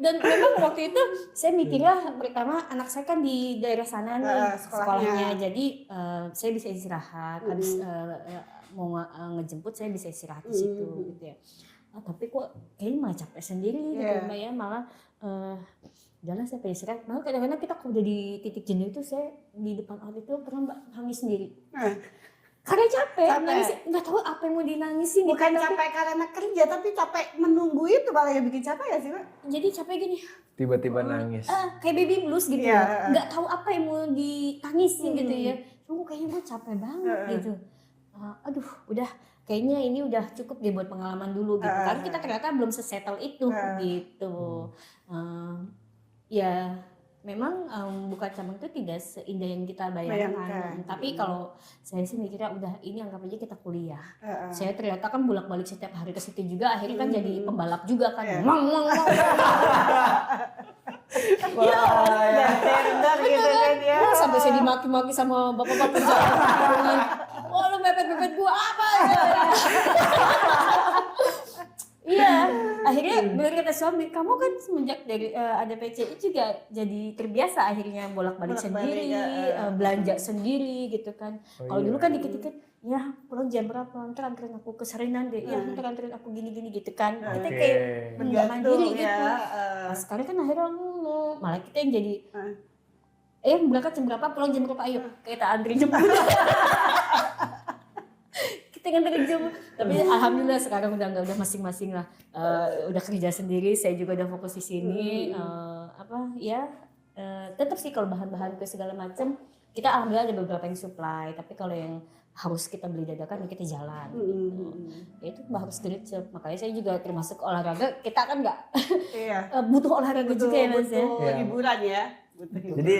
dan memang waktu itu saya mikirnya pertama anak saya kan di daerah sana nih sekolahnya, jadi saya bisa istirahat habis mau ngejemput, saya bisa istirahat di situ gitu ya. Tapi kok kayaknya malah capek sendiri gitu Mbak ya, malah jalan saya pengen istirahat. Malah kadang-kadang kita kalau udah di titik jenuh itu, saya di depan outlet itu pernah Mbak nangis sendiri. Karena capek. Nangis, nggak tahu apa yang mau dinangisin. Bukan gitu, capek karena kerja, tapi capek menunggu itu malah yang bikin capek ya sih Pak? Jadi capek gini, Tiba-tiba nangis. kayak baby blues gitu. Iya. Nggak tahu apa yang mau ditangisin gitu ya. Cuma kayaknya gue capek banget gitu. Aduh, udah kayaknya ini udah cukup deh buat pengalaman dulu gitu. Karena kita ternyata belum sesettle itu gitu. Ya memang buka cabang itu tidak seindah yang kita bayangkan. Tapi kalau saya sih mikirnya udah ini anggap aja kita kuliah. Saya ternyata kan bolak-balik setiap hari ke situ juga, akhirnya kan jadi pembalap juga kan. Gitu kan ya. Sampai saya dimaki-maki sama bapak-bapak kerjaan. Oh lu mepet-mepet gua apa? Iya, akhirnya bener kata suami, kamu kan semenjak dari ada PCI juga jadi terbiasa akhirnya bolak-balik sendiri, belanja sendiri gitu kan. Kalau dulu kan dikit-dikit, ya pulang jam berapa, ntar anterin aku ke Sarinan deh, ya ntar anterin aku gini-gini gitu kan. Kita kayak nggak mandiri gitu. Nah, sekarang kan akhirnya malah kita yang jadi, berangkat jam berapa, pulang jam berapa, ayo kita antri jemput. Kita nganterin jemput. Tapi alhamdulillah sekarang udah masing-masing lah. Udah kerja sendiri, saya juga udah fokus di sini. Tetap sih kalau bahan-bahan ke segala macam kita alhamdulillah ada beberapa yang supply, tapi kalau yang harus kita beli dadakan, kita jalan gitu. Ya itu harus gercep. Makanya saya juga termasuk olahraga, kita kan nggak butuh olahraga juga ya Mas ya. Butuh hiburan ya. Jadi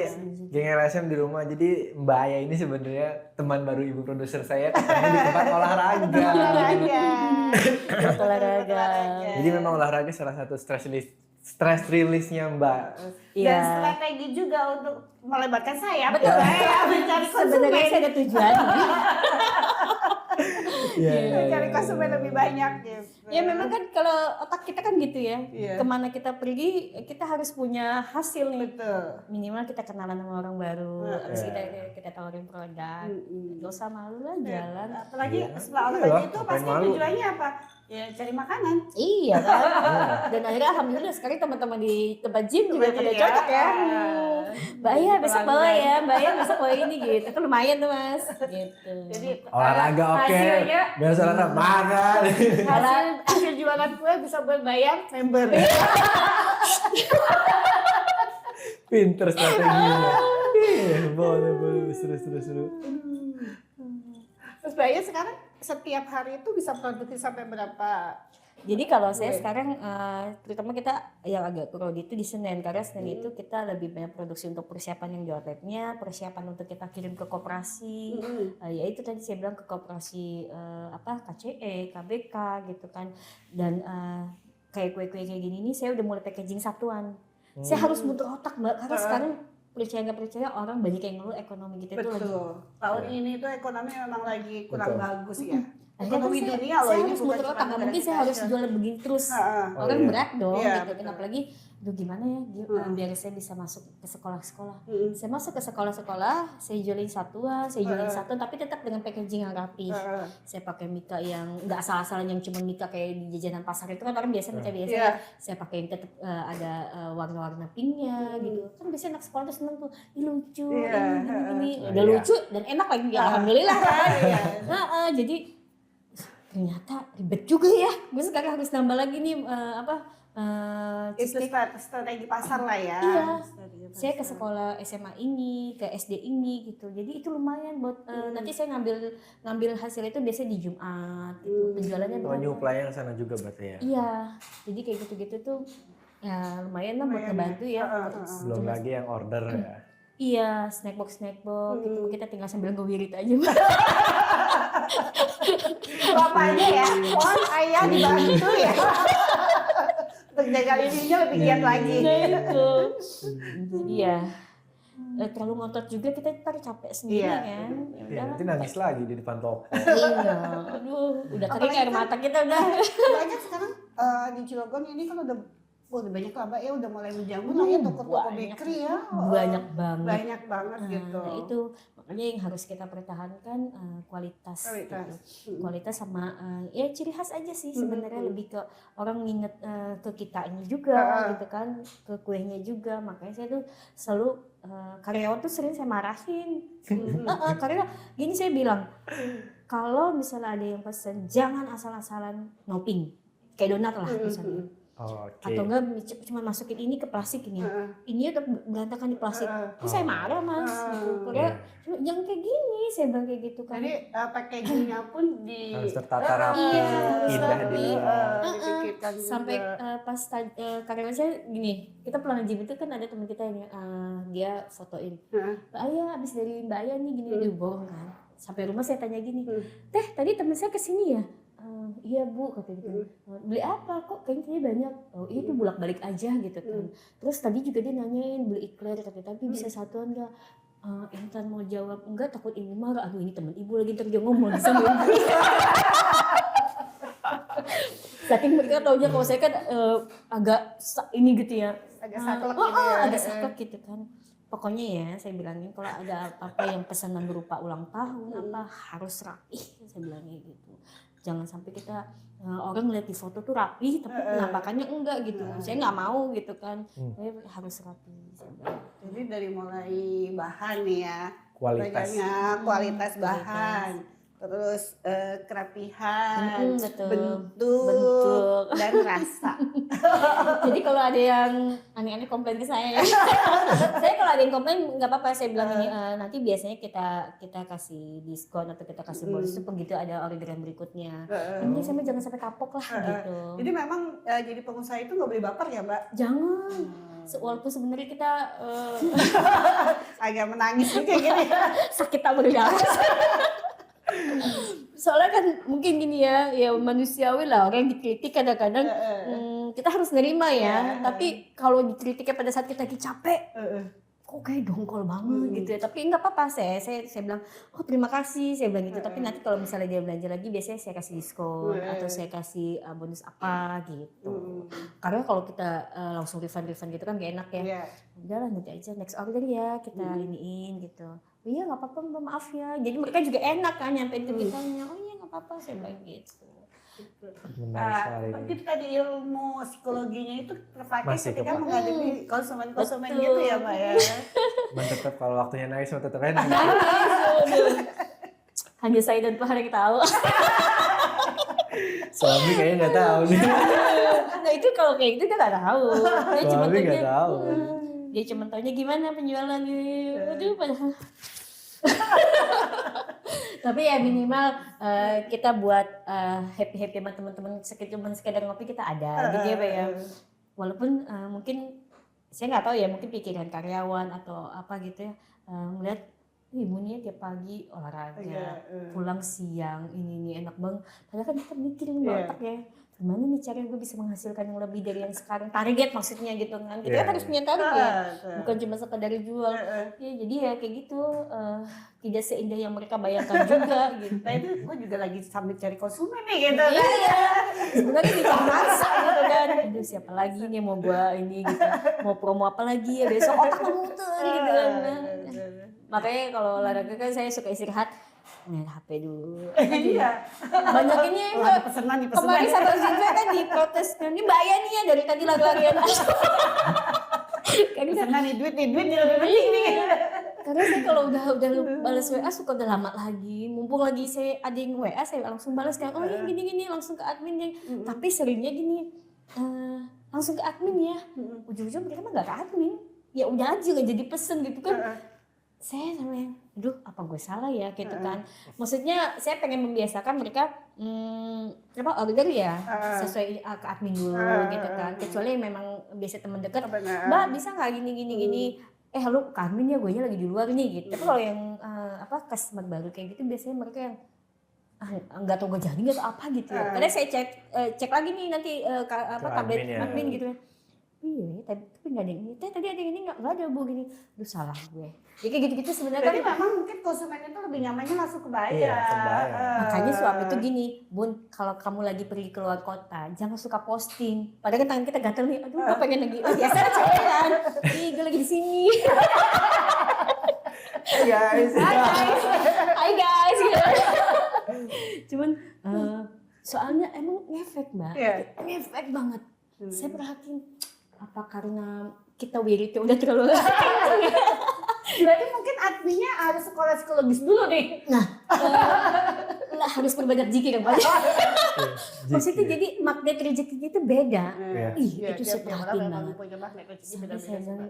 geng LSM di rumah, jadi Mbak Aya ini sebenarnya teman baru ibu produser saya, ketemu di tempat olahraga. Olahraga. Jadi memang olahraga salah satu stress release-nya Mbak. Dan strategi juga untuk melebarkan sayap. Betul. Mencari Sebenarnya konsumen. saya ada tujuan. Mencari konsumen lebih banyak gitu. Ya memang kan kalau otak kita kan gitu ya. Iya. Kemana kita pergi, kita harus punya hasil nih. Betul. Minimal kita kenalan sama orang baru, habis kita tawarin produk. Gak usah malu lah jalan. Apalagi setelah Iya, olahraga itu ngapain pasti malu? tujuannya apa? Ya cari makanan. Iya kan. Dan akhirnya alhamdulillah sekarang teman-teman di tempat gym juga pada cocok ya. Mbak Aya besok bawa ya, Mbak Aya besok bawa ini gitu. Kan lumayan tuh Mas. Gitu. Jadi Olahraga oke, hasilnya biar olahraga makan. hasil jualan kue bisa buat bayar member. Pinter strateginya. Boleh, seru. Terus Mbak sekarang setiap hari itu bisa produksi sampai berapa? Jadi kalau saya sekarang terutama kita yang agak crowded itu di Senen, karena Senen itu kita lebih banyak produksi untuk persiapan yang di outletnya, persiapan untuk kita kirim ke koperasi, ya itu tadi saya bilang ke koperasi KCE, KBK gitu kan, dan kayak kue-kue kayak gini nih saya udah mulai packaging satuan. Saya harus butuh otak Mbak, karena sekarang percaya nggak percaya orang banyak yang ngeluh ekonomi kita itu lagi. Tahun ini tuh ekonomi memang lagi kurang bagus ya. Akhirnya Ekonomi kan dunia loh saya ini harus bukan muter cuma otak, nggak mungkin saya harus jualan begini terus. Orang berat dong Iya, gitu kan, betul. apalagi aduh gimana ya biar saya bisa masuk ke sekolah-sekolah. Saya masuk ke sekolah-sekolah, saya jualin satuan, saya jualin satuan tapi tetap dengan packaging yang rapi. Saya pakai mika yang nggak asal-asalan yang cuma mika kayak di jajanan pasar itu kan orang biasa baca biasa. Saya pakai yang tetap ada warna-warna pinknya gitu. Kan biasanya anak sekolah tuh seneng tuh, ini lucu, ini udah lucu dan enak lagi ya alhamdulillah kan. Jadi ternyata ribet juga ya. Gue sekarang harus nambah lagi nih itu strategi pasar lah ya. Iya. Saya ke sekolah SMA ini, ke SD ini gitu. Jadi itu lumayan buat nanti saya ngambil hasil itu biasanya di Jumat gitu. Penjualannya Oh, nyuplai yang sana juga berarti ya? Iya. Jadi kayak gitu-gitu tuh ya lumayan lah buat ngebantu ya. Belum lagi yang order ya? Iya, snack box gitu. Kita tinggal sambil ngewirit aja. Bapaknya ya, mohon ayah dibantu ya. Untuk jaga ininya lebih giat lagi. Itu. Jadi ya terlalu ngotot juga kita ntar capek sendiri kan. Ya Iya, nanti nangis lagi di depan toko. Iya, aduh, udah kering air mata kita udah. Banyak sekarang di Cilegon ini kan udah banyak lah Mbak ya, udah mulai menjamur lah ya toko-toko bakery ya. Banyak banget. Banyak banget gitu. Nah itu makanya yang harus kita pertahankan kualitas. Gitu. Kualitas sama ya ciri khas aja sih sebenarnya, lebih ke orang nginget ke kitanya juga gitu kan, ke kuenya juga. Makanya saya tuh selalu karyawan tuh sering saya marahin. Karena gini saya bilang, kalau misalnya ada yang pesen jangan asal-asalan noping kayak donat lah misalnya. Atau enggak cuma masukin ini ke plastik ini. Ini udah berantakan di plastik. Terus saya marah Mas. Karena jangan kayak gini, saya bilang kayak gitu kan. Jadi packagingnya pun harus tertata rapi, indah dipikirkan juga. Sampai pas karyawan saya gini, kita pulang gym itu kan ada teman kita yang dia fotoin. Mbak Aya abis dari Mbak Aya nih gini, dia bohong kan. Sampai rumah saya tanya gini, teh tadi teman saya kesini ya? Iya Bu, kata gitu. Beli apa kok kayaknya banyak? Oh iya tuh bolak-balik aja gitu kan. Terus tadi juga dia nanyain beli ikhlaq, tapi bisa satuan nggak? Intan mau jawab enggak, takut ibu marah. Aduh ini teman ibu lagi terus dia ngomong sama ibu. Saking mereka taunya kalau saya kan agak ini gitu ya. Agak saklek gitu ya. Agak saklek gitu kan. Pokoknya ya saya bilangin kalau ada apa yang pesanan berupa ulang tahun apa harus rapi, saya bilangnya gitu. Jangan sampai kita orang lihat di foto tuh rapi tapi penampakannya enggak gitu. Saya nggak mau gitu kan. Saya harus rapi. Jadi dari mulai bahan nih ya, kualitas kualitas bahan, terus kerapihan, betul. bentuk, dan rasa. Jadi kalau ada yang aneh-aneh komplain ke saya ya. Saya kalau ada yang komplain nggak apa-apa, saya bilang ini nanti biasanya kita kasih diskon atau kita kasih bonus itu begitu ada orderan berikutnya. Nanti sama jangan sampai kapok lah gitu. Jadi memang jadi pengusaha itu nggak boleh baper ya, Mbak? Jangan. Walaupun sebenarnya kita Agak menangis nih kayak gini. sakit tak berdarah. Soalnya kan mungkin gini ya manusiawi lah, orang dikritik kadang-kadang kita harus nerima ya. Tapi kalau dikritiknya pada saat kita lagi capek, kok kayak dongkol banget gitu ya. Tapi nggak apa-apa, saya bilang oh terima kasih, saya bilang gitu. Tapi nanti kalau misalnya dia belanja lagi, biasanya saya kasih diskon atau saya kasih bonus apa gitu. Karena kalau kita langsung refund gitu kan gak enak ya. Udahlah nanti aja next order ya kita iniin gitu. Oh iya nggak apa-apa Mbak, maaf ya. Jadi mereka juga enak kan nyampein ke kitanya. Oh iya nggak apa-apa, saya bilang gitu. Mungkin tadi ilmu psikologinya itu terpakai Masih ketika kepake. menghadapi konsumen gitu ya, Mbak ya. Tetap kalau waktunya nangis tetap enak. Hanya saya dan Tuhan yang tahu. Suami kayaknya nggak tahu nih. Nah itu kalau kayak gitu dia nggak tahu. Dia cuma Suami nggak taunya, tahu. Dia cuma taunya gimana penjualannya. Aduh padahal. Tapi ya minimal kita buat happy sama teman-teman sekedar ngopi kita ada gitu ya Pak ya. Walaupun mungkin saya nggak tahu ya, mungkin pikiran karyawan atau apa gitu ya, melihat ibunya tiap pagi olahraga, pulang siang ini enak banget. Padahal kan kita mikirin otak ya, gimana nih cara gue bisa menghasilkan yang lebih dari yang sekarang, target maksudnya gitu kan. Kita kan harus punya target, bukan cuma sekadar jual. Ya jadi ya kayak gitu, tidak seindah yang mereka bayangkan juga gitu. Nah itu gue juga lagi sambil cari konsumen nih gitu. Iya, sebenarnya di masa gitu kan. Aduh siapa lagi nih mau gua ini gitu, mau promo apa lagi ya besok otak memutar gitu kan. Makanya kalau olahraga kan saya suka istirahat, main HP dulu. Iya. Banyak ini Wah, pesenan. kemarin sama Zinja kan diprotes kan, ini bahaya nih ya dari tadi lari-larian. Pesenan nih duit lebih penting nih. Karena saya kalau udah balas WA suka udah lama lagi, mumpung lagi saya ada yang WA saya langsung balas kan, oh ya gini langsung ke adminnya. Tapi seringnya gini, langsung ke admin ya, ujung-ujung mereka mah nggak ke admin, ya udah aja nggak jadi pesen gitu kan. Saya sama yang, aduh apa gue salah ya gitu kan. Maksudnya saya pengen membiasakan mereka order ya sesuai ke admin dulu gitu kan. Kecuali memang biasa teman dekat, Mbak bisa nggak gini. Lu ke admin ya, gue nya lagi di luar nih gitu. Tapi kalau yang customer baru kayak gitu biasanya mereka yang nggak tahu gue jadi nggak tahu apa gitu ya. Kadang saya cek lagi nih nanti tablet admin gitu ya. Iya, tapi nggak ada yang ini. Tadi ada yang ini nggak ada Bu gini. Aduh salah gue. Ya kayak gitu-gitu sebenarnya. Tapi memang mungkin konsumen itu lebih nyamannya langsung kebayar. Iya, kebayar. Makanya suami tuh gini, Bun, kalau kamu lagi pergi keluar kota, jangan suka posting. Padahal kan tangan kita gatel nih. Aduh, gue pengen lagi. Biasa cewek kan. Ih, gue lagi di sini. Hai guys. Cuman soalnya emang ngefek Mbak. Ngefek banget. Saya perhatiin. Apa karena kita wiridnya udah terlalu berarti mungkin adminnya harus sekolah psikologis dulu nih. Nah, harus berbanyak zikir Pak. Maksudnya jadi magnet rezekinya itu beda. Itu saya perhatiin banget.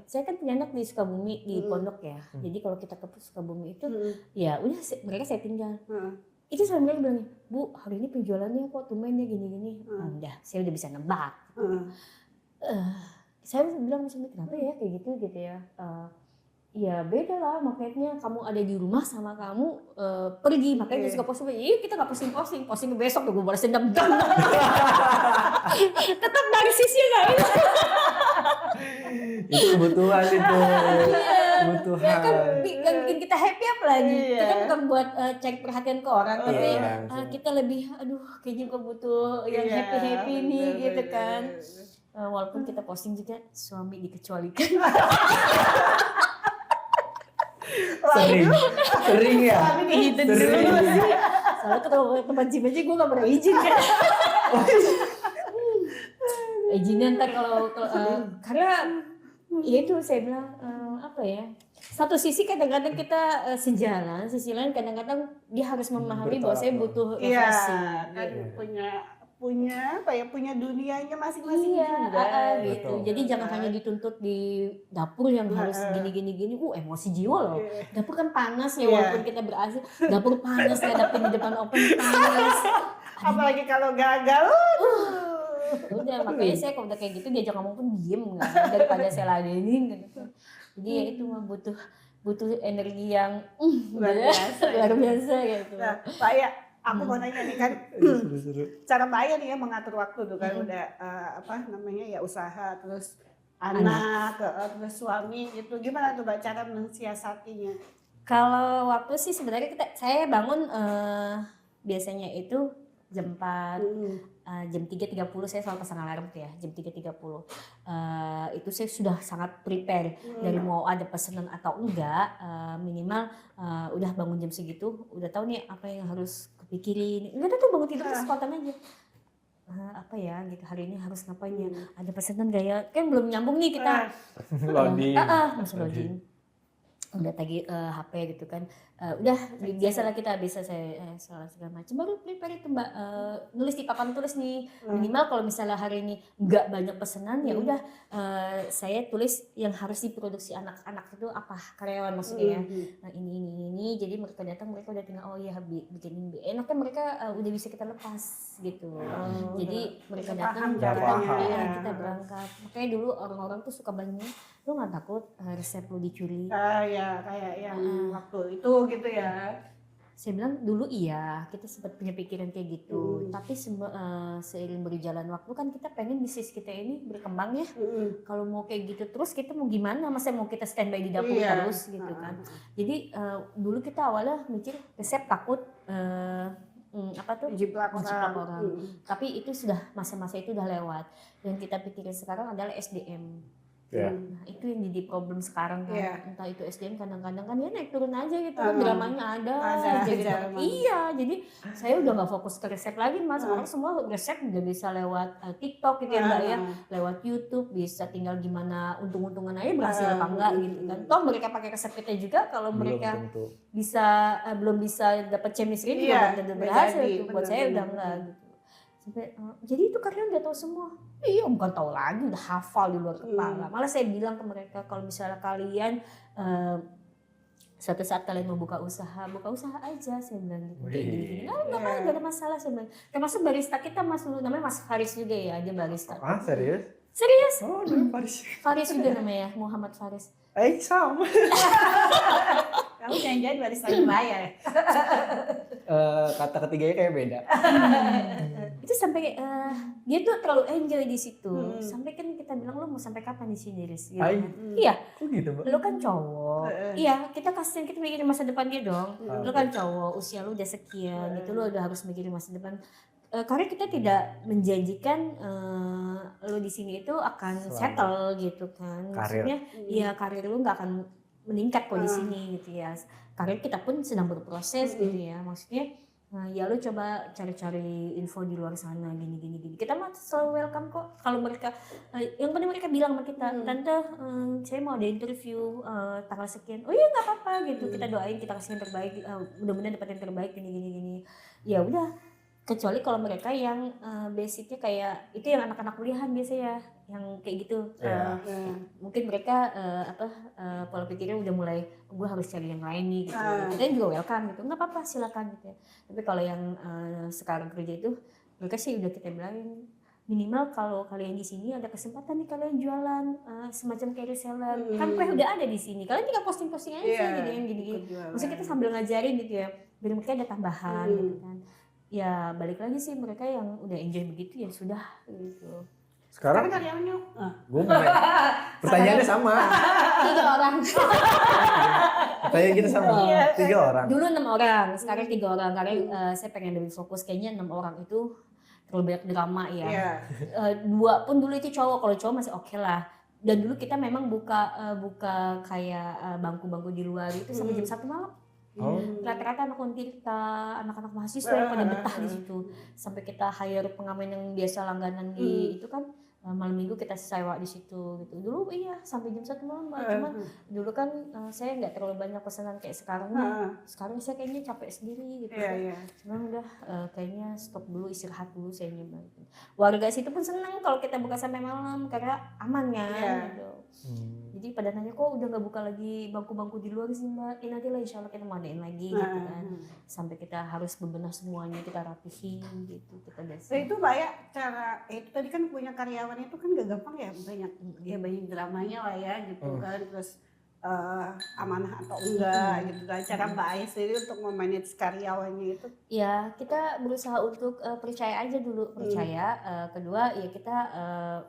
Saya kan punya anak di Sukabumi, di Pondok ya. Jadi kalau kita ke Sukabumi itu ya udah mereka saya tinggal. Itu sama mereka bilang, Bu hari ini penjualannya kok tumbennya gini-gini. Udah, saya udah bisa nebak. Saya bilang sama kenapa ya kayak gitu ya. Ya beda lah magnetnya, kamu ada di rumah sama kamu pergi, makanya dia suka posting. Iya kita nggak posting besok gue balas dendam. Tetap narsisnya nggak itu. Itu kebutuhan itu. Kebutuhan. Ya kan bikin kita happy apa lagi? Kita bukan buat cari perhatian ke orang, tapi kita lebih, aduh kayaknya gue butuh yang happy nih gitu kan. Walaupun kita posting juga suami dikecualikan. Sering ya. Suami kayak gitu dulu. Soalnya ketemu tempat gym aja gue gak pernah izin kan. Izinnya ntar kalau karena ya itu saya bilang apa ya? Satu sisi kadang-kadang kita sejalan, sisi lain kadang-kadang dia harus memahami bahwa saya butuh Iya, refreshing. kan punya apa ya, punya dunianya masing-masing Iya, juga. gitu. Betul. Jadi jangan hanya dituntut di dapur yang harus gini, emosi jiwa loh. Dapur kan panas ya, walaupun kita berhasil, dapur panas, ngadapin di depan open panas. Apalagi kalau gagal. Udah, makanya saya kalau udah kayak gitu diajak ngomong pun diem kan, daripada saya ladenin gitu. Jadi ya itu mah butuh energi yang Luar biasa. luar biasa gitu. Nah, Pak Ya, aku mau nanya nih kan, Seru-seru. cara Mbak Aya nih ya mengatur waktu tuh kan udah apa namanya ya usaha, terus anak, terus suami gitu. Gimana tuh Mbak cara mensiasatinya? Kalau waktu sih sebenarnya saya bangun biasanya itu jam 4, jam 3.30 saya selalu pasang alarm tuh ya, jam 3.30. Itu saya sudah sangat prepare dari mau ada pesanan atau enggak, minimal udah bangun jam segitu, udah tahu nih apa yang harus kepikirin. Enggak ada tuh bangun tidur terus spontan aja. Apa ya gitu, hari ini harus ngapain ya, ada pesanan gak ya, kan belum nyambung nih kita. Loading. Masih loading. Udah tagi HP gitu kan, udah biasalah kita bisa saya salah segala macam baru prepare itu Mbak, nulis di papan tulis nih, minimal kalau misalnya hari ini nggak banyak pesanan ya udah saya tulis yang harus diproduksi anak-anak itu apa, karyawan maksudnya ya. Nah ini jadi mereka datang mereka udah tinggal oh ya bikin ini enak kan, mereka udah bisa kita lepas gitu. Jadi mereka datang kita berangkat. Makanya dulu orang-orang tuh suka banyak, lu nggak takut resep lu dicuri? Ya kayak yang waktu itu gitu ya. Saya bilang dulu iya, kita sempat punya pikiran kayak gitu. Tapi seiring berjalan waktu kan kita pengen bisnis kita ini berkembang ya. Kalau mau kayak gitu terus kita mau gimana? Masa mau kita standby di dapur terus gitu kan? Jadi dulu kita awalnya mikir resep takut apa tuh Jiplak orang. Tapi itu sudah masa-masa itu udah lewat. Yang kita pikirin sekarang adalah SDM. Nah, itu yang jadi problem sekarang kan. Entah itu SDM kadang-kadang kan ya naik turun aja gitu kan, dramanya ada aja gitu. Iya, jadi saya udah nggak fokus ke resep lagi Mas. Orang semua resep udah bisa lewat TikTok gitu ya Mbak ya, lewat YouTube, bisa tinggal gimana untung-untungan aja berhasil apa enggak gitu kan. Toh mereka pakai resep kita juga, kalau mereka bisa belum bisa dapat chemistry juga belum tentu berhasil tuh. Buat saya udah enggak gitu. Sampai, jadi itu karyawan udah tahu semua. Iya, bukan tahu lagi, udah hafal di luar kepala. Malah saya bilang ke mereka, kalau misalnya kalian suatu saat kalian mau buka usaha aja, saya bilang gitu. Nggak ada masalah saya bilang. Termasuk barista kita Mas dulu, namanya Mas Faris juga ya, dia barista. Ah serius? Serius? Oh dulu Faris. Faris juga namanya, Muhammad Faris. Sama. Kamu jangan-jangan barista Mbak ya? Kata ketiganya kayak beda. Itu sampai dia tuh terlalu enjoy di situ. Sampai kan kita bilang lu mau sampai kapan di sini Riz? Gitu. Iya. Kok gitu Mbak? Lu kan cowok. Iya, kita mikirin masa depan dia dong. Lu kan cowok, usia lu udah sekian gitu, lu udah harus mikirin masa depan. Karena kita tidak menjanjikan lu di sini itu akan settle gitu kan. Maksudnya ya karir lu nggak akan meningkat kok di sini gitu ya. Karir kita pun sedang berproses gitu ya. Maksudnya ya lu coba cari-cari info di luar sana gini. Kita mah selalu welcome kok. Kalau mereka yang penting mereka bilang sama kita, tante saya mau ada interview tanggal sekian. Oh iya nggak apa-apa gitu. Kita doain, kita kasih yang terbaik. Mudah-mudahan dapat yang terbaik gini. Ya udah. Kecuali kalau mereka yang basicnya kayak itu yang anak-anak kuliahan biasanya yang kayak gitu. Mungkin mereka pola pikirnya udah mulai gue harus cari yang lain nih gitu. Kita juga welcome gitu, nggak apa-apa silakan gitu ya. Tapi kalau yang sekarang kerja itu mereka sih udah kita bilangin minimal kalau kalian di sini ada kesempatan nih kalian jualan semacam kayak reseller, kan udah ada di sini, kalian tinggal posting aja gini. Maksudnya kita sambil ngajarin gitu ya, biar mereka ada tambahan gitu kan. Ya balik lagi sih mereka yang udah enjoy begitu ya sudah gitu. Sekarang karyawannya gue pertanyaannya sama. 3 orang. Pertanyaan kita sama. 3 orang. Dulu 6 orang, sekarang 3 orang karena saya pengen lebih fokus. Kayaknya 6 orang itu terlalu banyak drama ya. 2 pun dulu itu cowok, kalau cowok masih oke lah. Dan dulu kita memang buka kayak bangku-bangku di luar itu sampai jam 1 malam. Rata-rata anak Untirta, anak-anak mahasiswa yang pada betah di situ. Sampai kita hire pengamen yang biasa langganan di itu kan malam minggu kita sewa di situ gitu. Dulu iya sampai jam 1 malam Mbak. Cuman dulu kan saya nggak terlalu banyak pesanan kayak sekarang nih. Sekarang saya kayaknya capek sendiri gitu. Cuman udah kayaknya stop dulu, istirahat dulu saya nyoba. Warga situ pun senang kalau kita buka sampai malam karena aman kan gitu. Jadi pada nanya kok udah nggak buka lagi bangku-bangku di luar sih Mbak. Nanti lah insya Allah kita mau adain lagi gitu kan. Sampai kita harus bebenah semuanya, kita rapihin gitu. Kita Nah itu Mbak ya, cara itu tadi kan punya karyawan itu kan gak gampang ya, banyak dramanya lah ya gitu kan, terus amanah atau enggak gitu kan, cara Mbak Aya sendiri untuk memanage karyawannya itu? Ya kita berusaha untuk percaya aja dulu, percaya. Kedua ya kita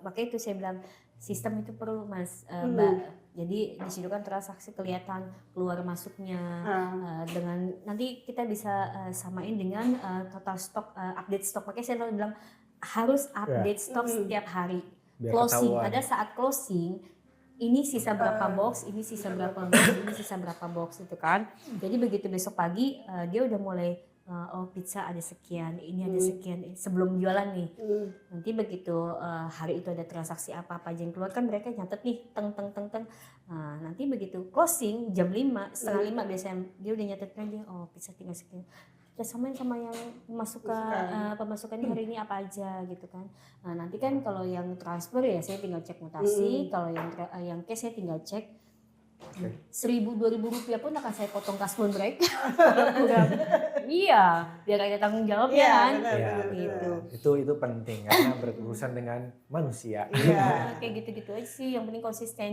makanya itu saya bilang sistem itu perlu Mas Mbak. Jadi di situ kan transaksi kelihatan keluar masuknya dengan nanti kita bisa samain dengan total stok, update stok. Makanya saya selalu bilang harus update stok setiap hari. Biar Closing ketahuan. pada saat closing ini sisa berapa box, ini sisa berapa box, ini sisa berapa box itu kan. Jadi begitu besok pagi dia udah mulai oh pizza ada sekian, ini ada sekian sebelum jualan nih. Nanti begitu hari itu ada transaksi apa-apa aja yang keluar kan mereka nyatet nih teng. Nanti begitu closing jam 5, setengah 5 biasanya dia udah nyatet aja oh pizza tinggal sekian. Kita samain sama yang pemasukannya hari ini apa aja gitu kan. Nah nanti kan kalau yang transfer ya saya tinggal cek mutasi, kalau yang cash saya tinggal cek. 1.000-2.000 rupiah pun akan saya potong kas pun mereka. Iya, biar ada tanggung jawabnya kan. Gitu. Itu penting karena berurusan dengan manusia. Kayak gitu-gitu aja sih. Yang penting konsisten,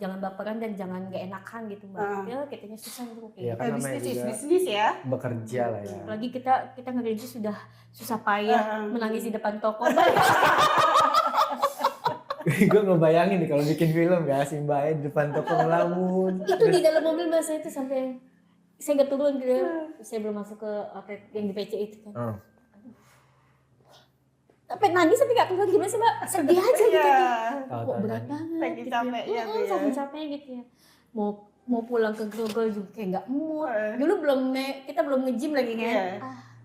jangan baperan dan jangan gak enakan gitu Mbak. Ya kitanya susah tuh kayak kan bisnis ya. Bekerja lah ya. Apalagi kita ngerintis sudah susah payah menangis di depan toko. Gue ngebayangin nih kalau bikin film ya si Mbak Aya di depan toko ngelamun. Itu di dalam mobil Mbak saya itu sampai saya nggak turun gitu. Saya belum masuk ke outlet yang di PC itu kan. Tapi nangis tapi nggak keluar gimana sih Mbak? Sedih aja gitu. Kok berat banget. Saking capeknya tuh ya. Saking capeknya gitu ya. Mau pulang ke Grogol juga kayak nggak mood. Dulu kita belum nge-gym lagi kan.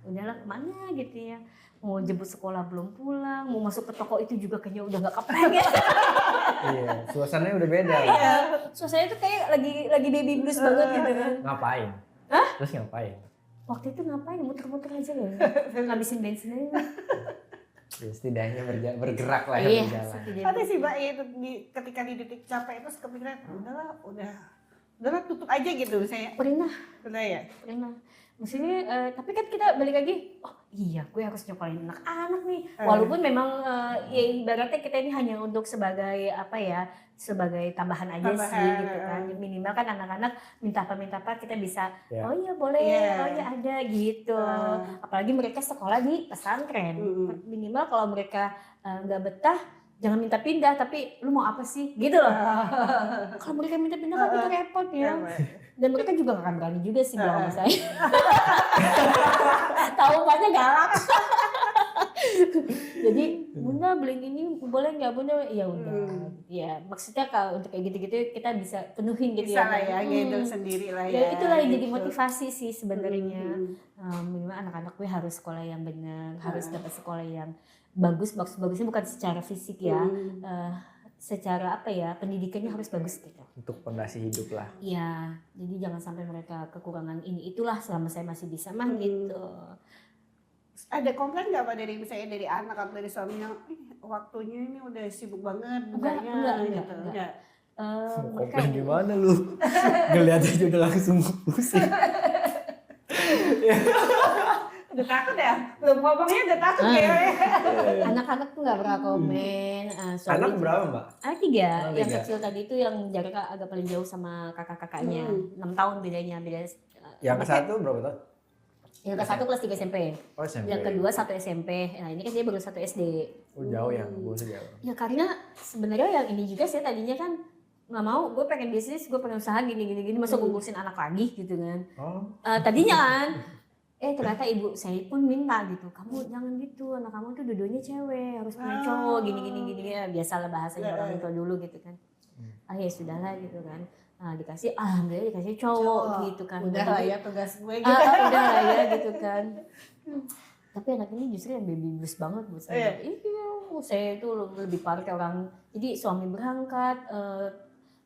Udahlah kemana gitu ya. Mau jemput sekolah belum pulang, mau masuk ke toko itu juga kayaknya udah nggak kepengen. Iya, suasananya udah beda. Iya, suasana itu kayak lagi baby blues banget gitu kan. Ngapain? Terus ngapain? Waktu itu ngapain? Muter-muter aja ya. Ngabisin bensin aja. Ya, setidaknya bergerak lah ya berjalan. Ada sih Mbak itu ketika di detik capek itu kepikiran udahlah tutup aja gitu saya. Pernah ya? Pernah. Maksudnya, tapi kan kita balik lagi, oh iya gue harus nyokolin anak-anak nih. Walaupun memang ya ibaratnya kita ini hanya untuk sebagai apa ya, sebagai tambahan aja sih gitu kan. Minimal kan anak-anak minta apa kita bisa, oh iya boleh, oh iya ada gitu. Apalagi mereka sekolah di pesantren. Minimal kalau mereka nggak betah, jangan minta pindah, tapi lu mau apa sih? Gitu loh. Kalau mereka minta pindah kan kita repot ya. Dan mereka juga gak akan berani juga sih bilang sama saya. Tahu banyak galak. Jadi Bunda beliin ini boleh nggak Bunda? Ya udah. Ya maksudnya kalau untuk kayak gitu-gitu kita bisa penuhin gitu bisa lah ya, gitu sendiri lah ya. Ya itulah yang jadi motivasi sih sebenarnya. Minimal anak-anak gue harus sekolah yang benar, harus dapat sekolah yang bagusnya bukan secara fisik ya. Secara apa ya, pendidikannya harus bagus gitu. Untuk fondasi hidup lah. Iya, jadi jangan sampai mereka kekurangan ini itulah selama saya masih bisa mah gitu. Ada komplain nggak Pak dari misalnya dari anak atau dari suaminya, waktunya ini udah sibuk banget bundanya enggak. Komplain gimana lu? Ngeliat aja udah langsung pusing. Udah takut ya? Belum ngomongnya udah takut ya? Anak-anak tuh nggak pernah komen. Anak berapa Mbak? 3. Yang kecil tadi itu yang jaraknya agak paling jauh sama kakak-kakaknya. 6 tahun bedanya. Yang ke satu berapa tahun? Yang ke satu kelas 3 SMP. Oh SMP. Yang kedua 1 SMP. Nah ini kan dia baru 1 SD. Oh jauh ya, gue sejauh. Ya karena sebenarnya yang ini juga saya tadinya kan nggak mau, gue pengen bisnis, gue pengen usaha gini, masa gue ngurusin anak lagi gitu kan. Tadinya kan. Ternyata ibu saya pun minta gitu, kamu jangan gitu, anak kamu tuh dua-duanya cewek, harus punya cowok, gini ya, biasalah bahasanya orang tua dulu gitu kan. Ya sudahlah gitu kan. Dikasih, alhamdulillah dikasih cowok gitu kan. Udah lah ya tugas gue gitu. Udah lah ya gitu kan. Tapi anak ini justru yang baby blues banget buat saya. Iya, saya itu lebih parah kayak orang. Jadi suami berangkat,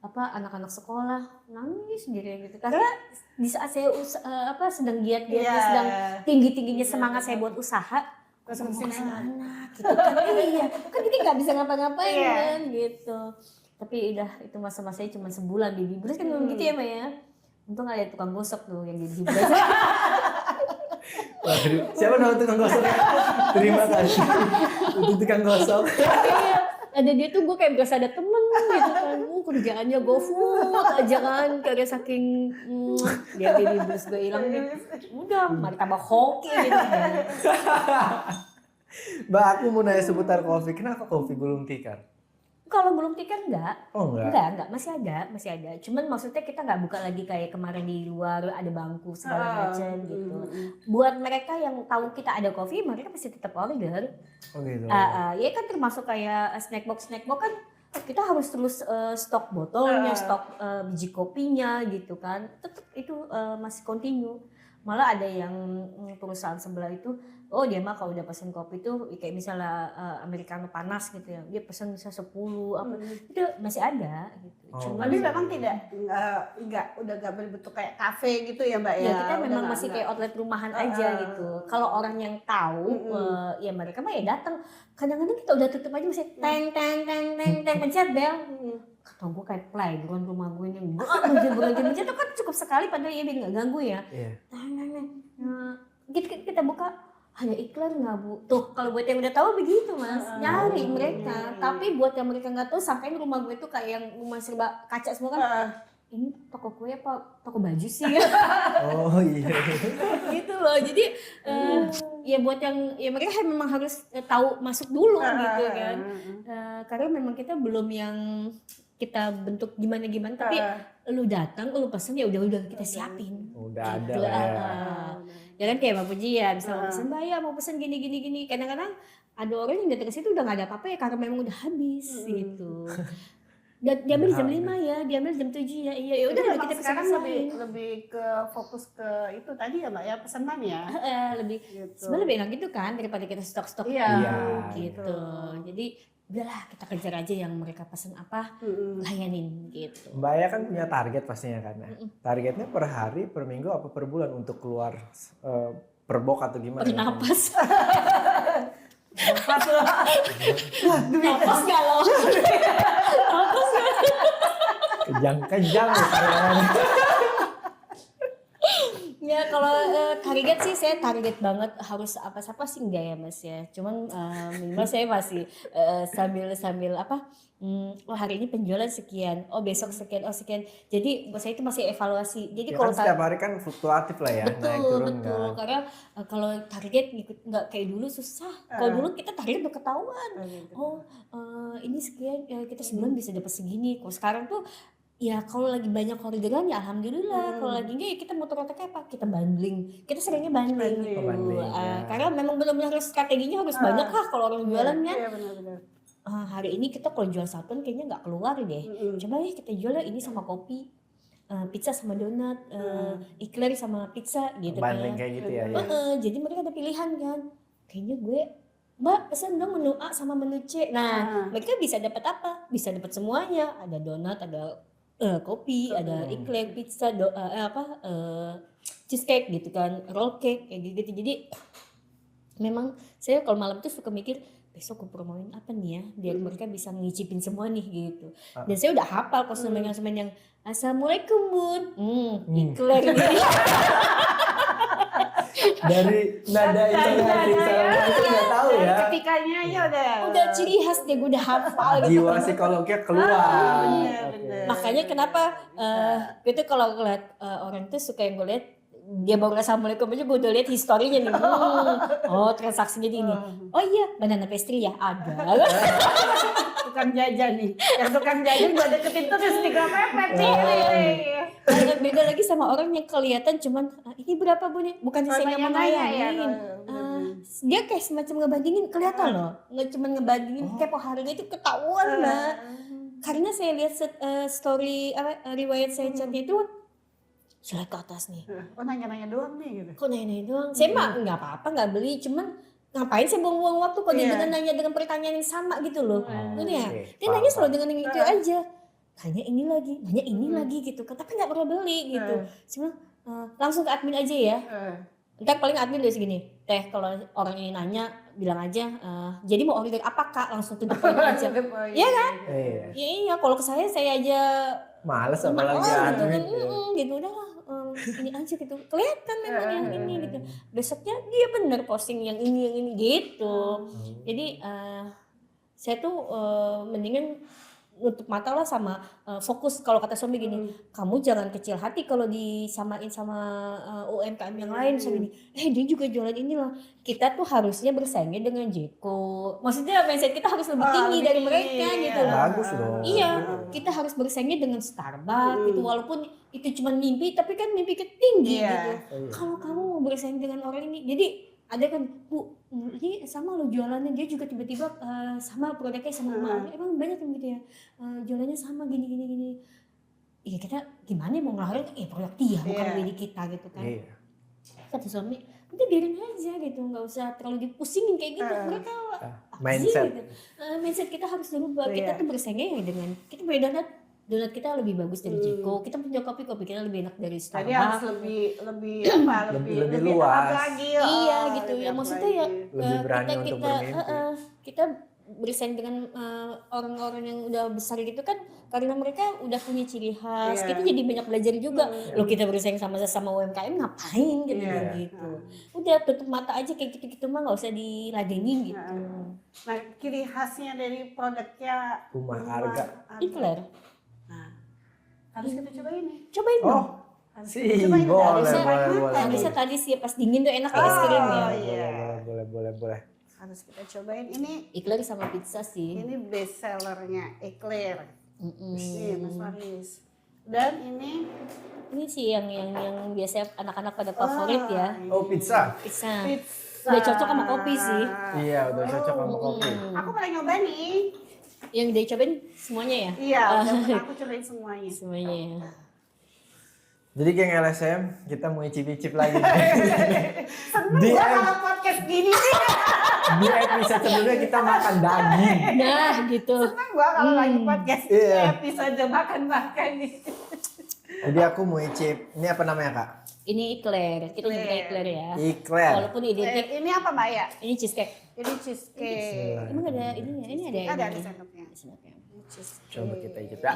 anak-anak sekolah nangis sendiri gitu. Karena di saat saya sedang giat-giatnya, Iya. sedang tinggi-tingginya semangat saya buat usaha, Terus ngurusin ngurusin anak gitu kan. Iya, kan kita nggak bisa ngapa-ngapain Iya. kan gitu. Tapi udah itu masa-masanya cuma sebulan di Bibres kan memang gitu ya Mbak ya. Untung ada tukang gosok tuh yang di Bibres. Waduh, siapa nama tukang gosoknya? Terima kasih. Itu tukang gosok. Iya, ada dia tuh gue kayak berasa ada temen gitu kan. Kerjaannya GoFood aja kan, karena saking dia di Bibres gue hilang nih. Udah, mari tambah hoki gitu kan. Mbak, aku mau nanya seputar kopi. Kenapa kopi gulung tikar? Kalau belum tikar enggak. Oh enggak. Enggak, masih ada. Cuman maksudnya kita nggak buka lagi kayak kemarin di luar ada bangku segala macam gitu. Buat mereka yang tahu kita ada kopi, mereka pasti tetap order. Oh gitu. Ya kan termasuk kayak snack box kan kita harus terus stok botolnya, stok biji kopinya gitu kan. Tetap itu masih continue. Malah ada yang perusahaan sebelah itu, oh dia mah kalau udah pesen kopi tuh kayak misalnya americano panas gitu ya, dia pesen bisa 10 apa itu masih ada gitu. Oh. Cuman Tapi memang udah nggak berbentuk kayak kafe gitu ya Mbak ya. ya kita Udah memang nggak- masih nggak. kayak outlet rumahan aja gitu. Kalau orang yang tahu ya mereka mah ya datang. Kadang-kadang kita udah tutup aja masih teng pencet bel. Kata gue kayak playground rumah gue yang beranjak itu kan cukup sekali padahal ya biar nggak ganggu ya. Iya. Nah, kita buka hanya iklan nggak bu? Tuh kalau buat yang udah tahu begitu mas, nyari mereka. Tapi buat yang mereka nggak tahu, sampai rumah gue tuh kayak yang rumah serba kaca semua kan. Ini toko kue apa toko baju sih? Oh iya. Gitu loh. Jadi ya buat yang ya mereka memang harus tahu masuk dulu gitu kan. Karena memang kita belum yang kita bentuk gimana tapi lu datang lu pesen ya udah kita siapin. Udah ada Gitu. lah ya. Ya kan kayak Mbak Puji ya, bisa mau pesen Mbak ya mau pesen gini. Kadang-kadang ada orang yang datang ke situ udah nggak ada apa-apa ya karena memang udah habis gitu. Diambil jam 5 ya, diambil jam 7 ya. Iya, udah Memang kita sekarang pesan-pesanin. lebih ke fokus ke itu tadi ya Mbak ya, pesanan ya. Lebih Gitu. sebenarnya lebih enak gitu kan daripada kita stok-stok Iya. gitu. Jadi udahlah kita kejar aja yang mereka pesen apa, layanin gitu. Mbak Aya kan punya target pastinya kan. Nah, targetnya per hari, per minggu, apa per bulan untuk keluar per box atau gimana? Bernapas. Napas loh. Napas gak lo? Napas gak? Kejang-kejang ya karyawannya. Ya kalau target sih saya target banget harus apa-apa sih enggak ya mas ya. Cuman minimal saya masih sambil apa, oh hari ini penjualan sekian, oh besok sekian, oh sekian. Jadi buat saya itu masih evaluasi. Jadi Ya kalau kan setiap hari kan fluktuatif lah ya, naik turun betul. kan. Karena kalau target ngikut nggak kayak dulu susah. Kalau dulu kita target udah ketahuan. Oh ini sekian, kita sebulan bisa dapat segini. Kalau sekarang tuh ya kalau lagi banyak orderan ya alhamdulillah. Kalau lagi enggak ya kita muter-muter kayak apa? Kita bundling. Kita seringnya bundling gitu. Bundling, ya. Karena memang benar-benar strateginya harus banyak lah kalau orang jualan kan. Iya benar-benar. Hari ini kita kalau jual satuan kayaknya nggak keluar deh. Coba ya kita jual ini sama kopi, pizza sama donat, ikhlaq sama pizza gitu Bundling kan. kayak gitu ya. Jadi mereka ada pilihan kan. Kayaknya gue Mbak pesen dong menu A sama menu C. Nah, mereka bisa dapat apa? Bisa dapat semuanya. Ada donat, ada kopi, ada ikhlaq, pizza, cheesecake gitu kan, roll cake kayak gitu. Jadi memang saya kalau malam tuh suka mikir besok gue promoin apa nih ya biar mereka bisa ngicipin semua nih gitu. Dan saya udah hafal konsumen yang Assalamualaikum Bun, ikhlaq gitu. Dari nada intonasi sama itu nggak tahu ya. Ketikanya aja Udah ciri khas deh, gue udah hafal gitu. Jiwa psikolognya keluar. bener. Makanya kenapa itu kalau ngeliat orang tuh suka yang gue lihat dia baru assalamualaikum aja gue udah lihat historinya nih. Oh transaksinya ini. Oh iya banana pastry ya ada. Tukang jajan nih. Yang tukang jajan gue deketin tuh stiker pepet nih. Beda lagi sama orang yang kelihatan cuman ini berapa Bu nih? Bukannya saya nggak mau nayangin. Dia kayak semacam ngebandingin kelihatan loh. Nggak cuma ngebandingin kepo harga itu ketahuan Mbak. Karena saya lihat story riwayat saya chatnya itu slide ke atas nih. Oh nanya-nanya doang nih gitu. Kok nanya doang? Saya mah nggak apa-apa nggak beli, cuman ngapain sih buang-buang waktu kalau dia Iya. dengan nanya dengan pertanyaan yang sama gitu loh. Hmm. Gitu ya. Oke, Dia paham, nanya selalu paham. dengan yang itu aja. Nanya ini lagi gitu kan. Tapi nggak pernah beli gitu. Cuma langsung ke admin aja ya. Ntar paling admin udah segini. Teh kalau orang ini nanya bilang aja. Jadi mau order apa kak? Langsung to the point aja. Iya kan? Iya. Ya iya. Kalau ke saya aja Males apalagi gitu kan. admin. Gitu udahlah. Ini aja gitu. Kelihatan memang yang ini gitu. Besoknya dia bener posting yang ini gitu. Jadi saya tuh mendingan nutup mata lah sama fokus. Kalau kata suami gini, kamu jangan kecil hati kalau disamain sama UMKM yang lain. Saya gini, dia juga jualan ini loh. Kita tuh harusnya bersaingnya dengan Jeko. Maksudnya mindset kita harus lebih tinggi dari mereka gitu loh. Bagus dong. Iya, kita harus bersaingnya dengan Starbucks gitu. Walaupun itu cuma mimpi, tapi kan mimpi kita tinggi gitu. Kalau kamu mau bersaing dengan orang ini, jadi ada kan, Bu, ini sama lo jualannya, dia juga tiba-tiba sama produknya sama emak. Emang banyak yang gitu ya, jualannya sama gini. Iya kita gimana mau ngelarin, produk dia bukan milik kita gitu kan. Iya. Kata suami, udah biarin aja gitu, nggak usah terlalu dipusingin kayak gitu. Mereka apa mindset. sih gitu. Mindset kita harus dirubah. Kita tuh bersaingnya ya dengan, kita punya donat kita lebih bagus dari Jeko, kita punya kopi kita lebih enak dari Starbucks. Jadi harus lebih apa? Lebih luas. Lagi. Iya gitu ya, maksudnya ya Lebih berani untuk bermimpi. kita bersaing dengan orang-orang yang udah besar gitu kan, karena mereka udah punya ciri khas. Kita jadi banyak belajar juga. Loh kita bersaing sama sesama UMKM ngapain gitu gitu. Udah tutup mata aja kayak gitu mah nggak usah diladenin gitu. Nah, ciri khasnya dari produknya Rumah Arga. Ikler. Nah, harus kita cobain nih. Cobain dong. Sih, Cobain, boleh. Bisa tadi sih pas dingin tuh enak es krim ya. Boleh. Harus kita cobain. Ini Ikler sama pizza sih. best sellernya Eclair. Nih, Mas Faris. Dan ini sih yang biasa anak-anak pada favorit ya. Oh, pizza. Pizza. pizza. Udah cocok sama kopi sih. Iya, udah cocok sama kopi. Aku pernah nyoba nih. Yang dicobain semuanya ya? Iya, aku cobain semuanya. Semuanya ya. Jadi geng LSM, kita mau icip-icip lagi. Seneng Di gua kalau podcast gini sih. Di episode sebelumnya kita makan daging. Nah gitu. Seneng gua kalau lagi podcast Iya. episode makan-makan nih. Jadi aku mau icip, ini apa namanya kak? Ini Eclair, kita nyebutnya Eclair ya. Eclair. Walaupun identik, Ini apa Mbak ya? ini cheesecake. Ini cheesecake. Emang ada ininya? Ini ada Ada sendoknya. sendoknya. Coba kita icip ya.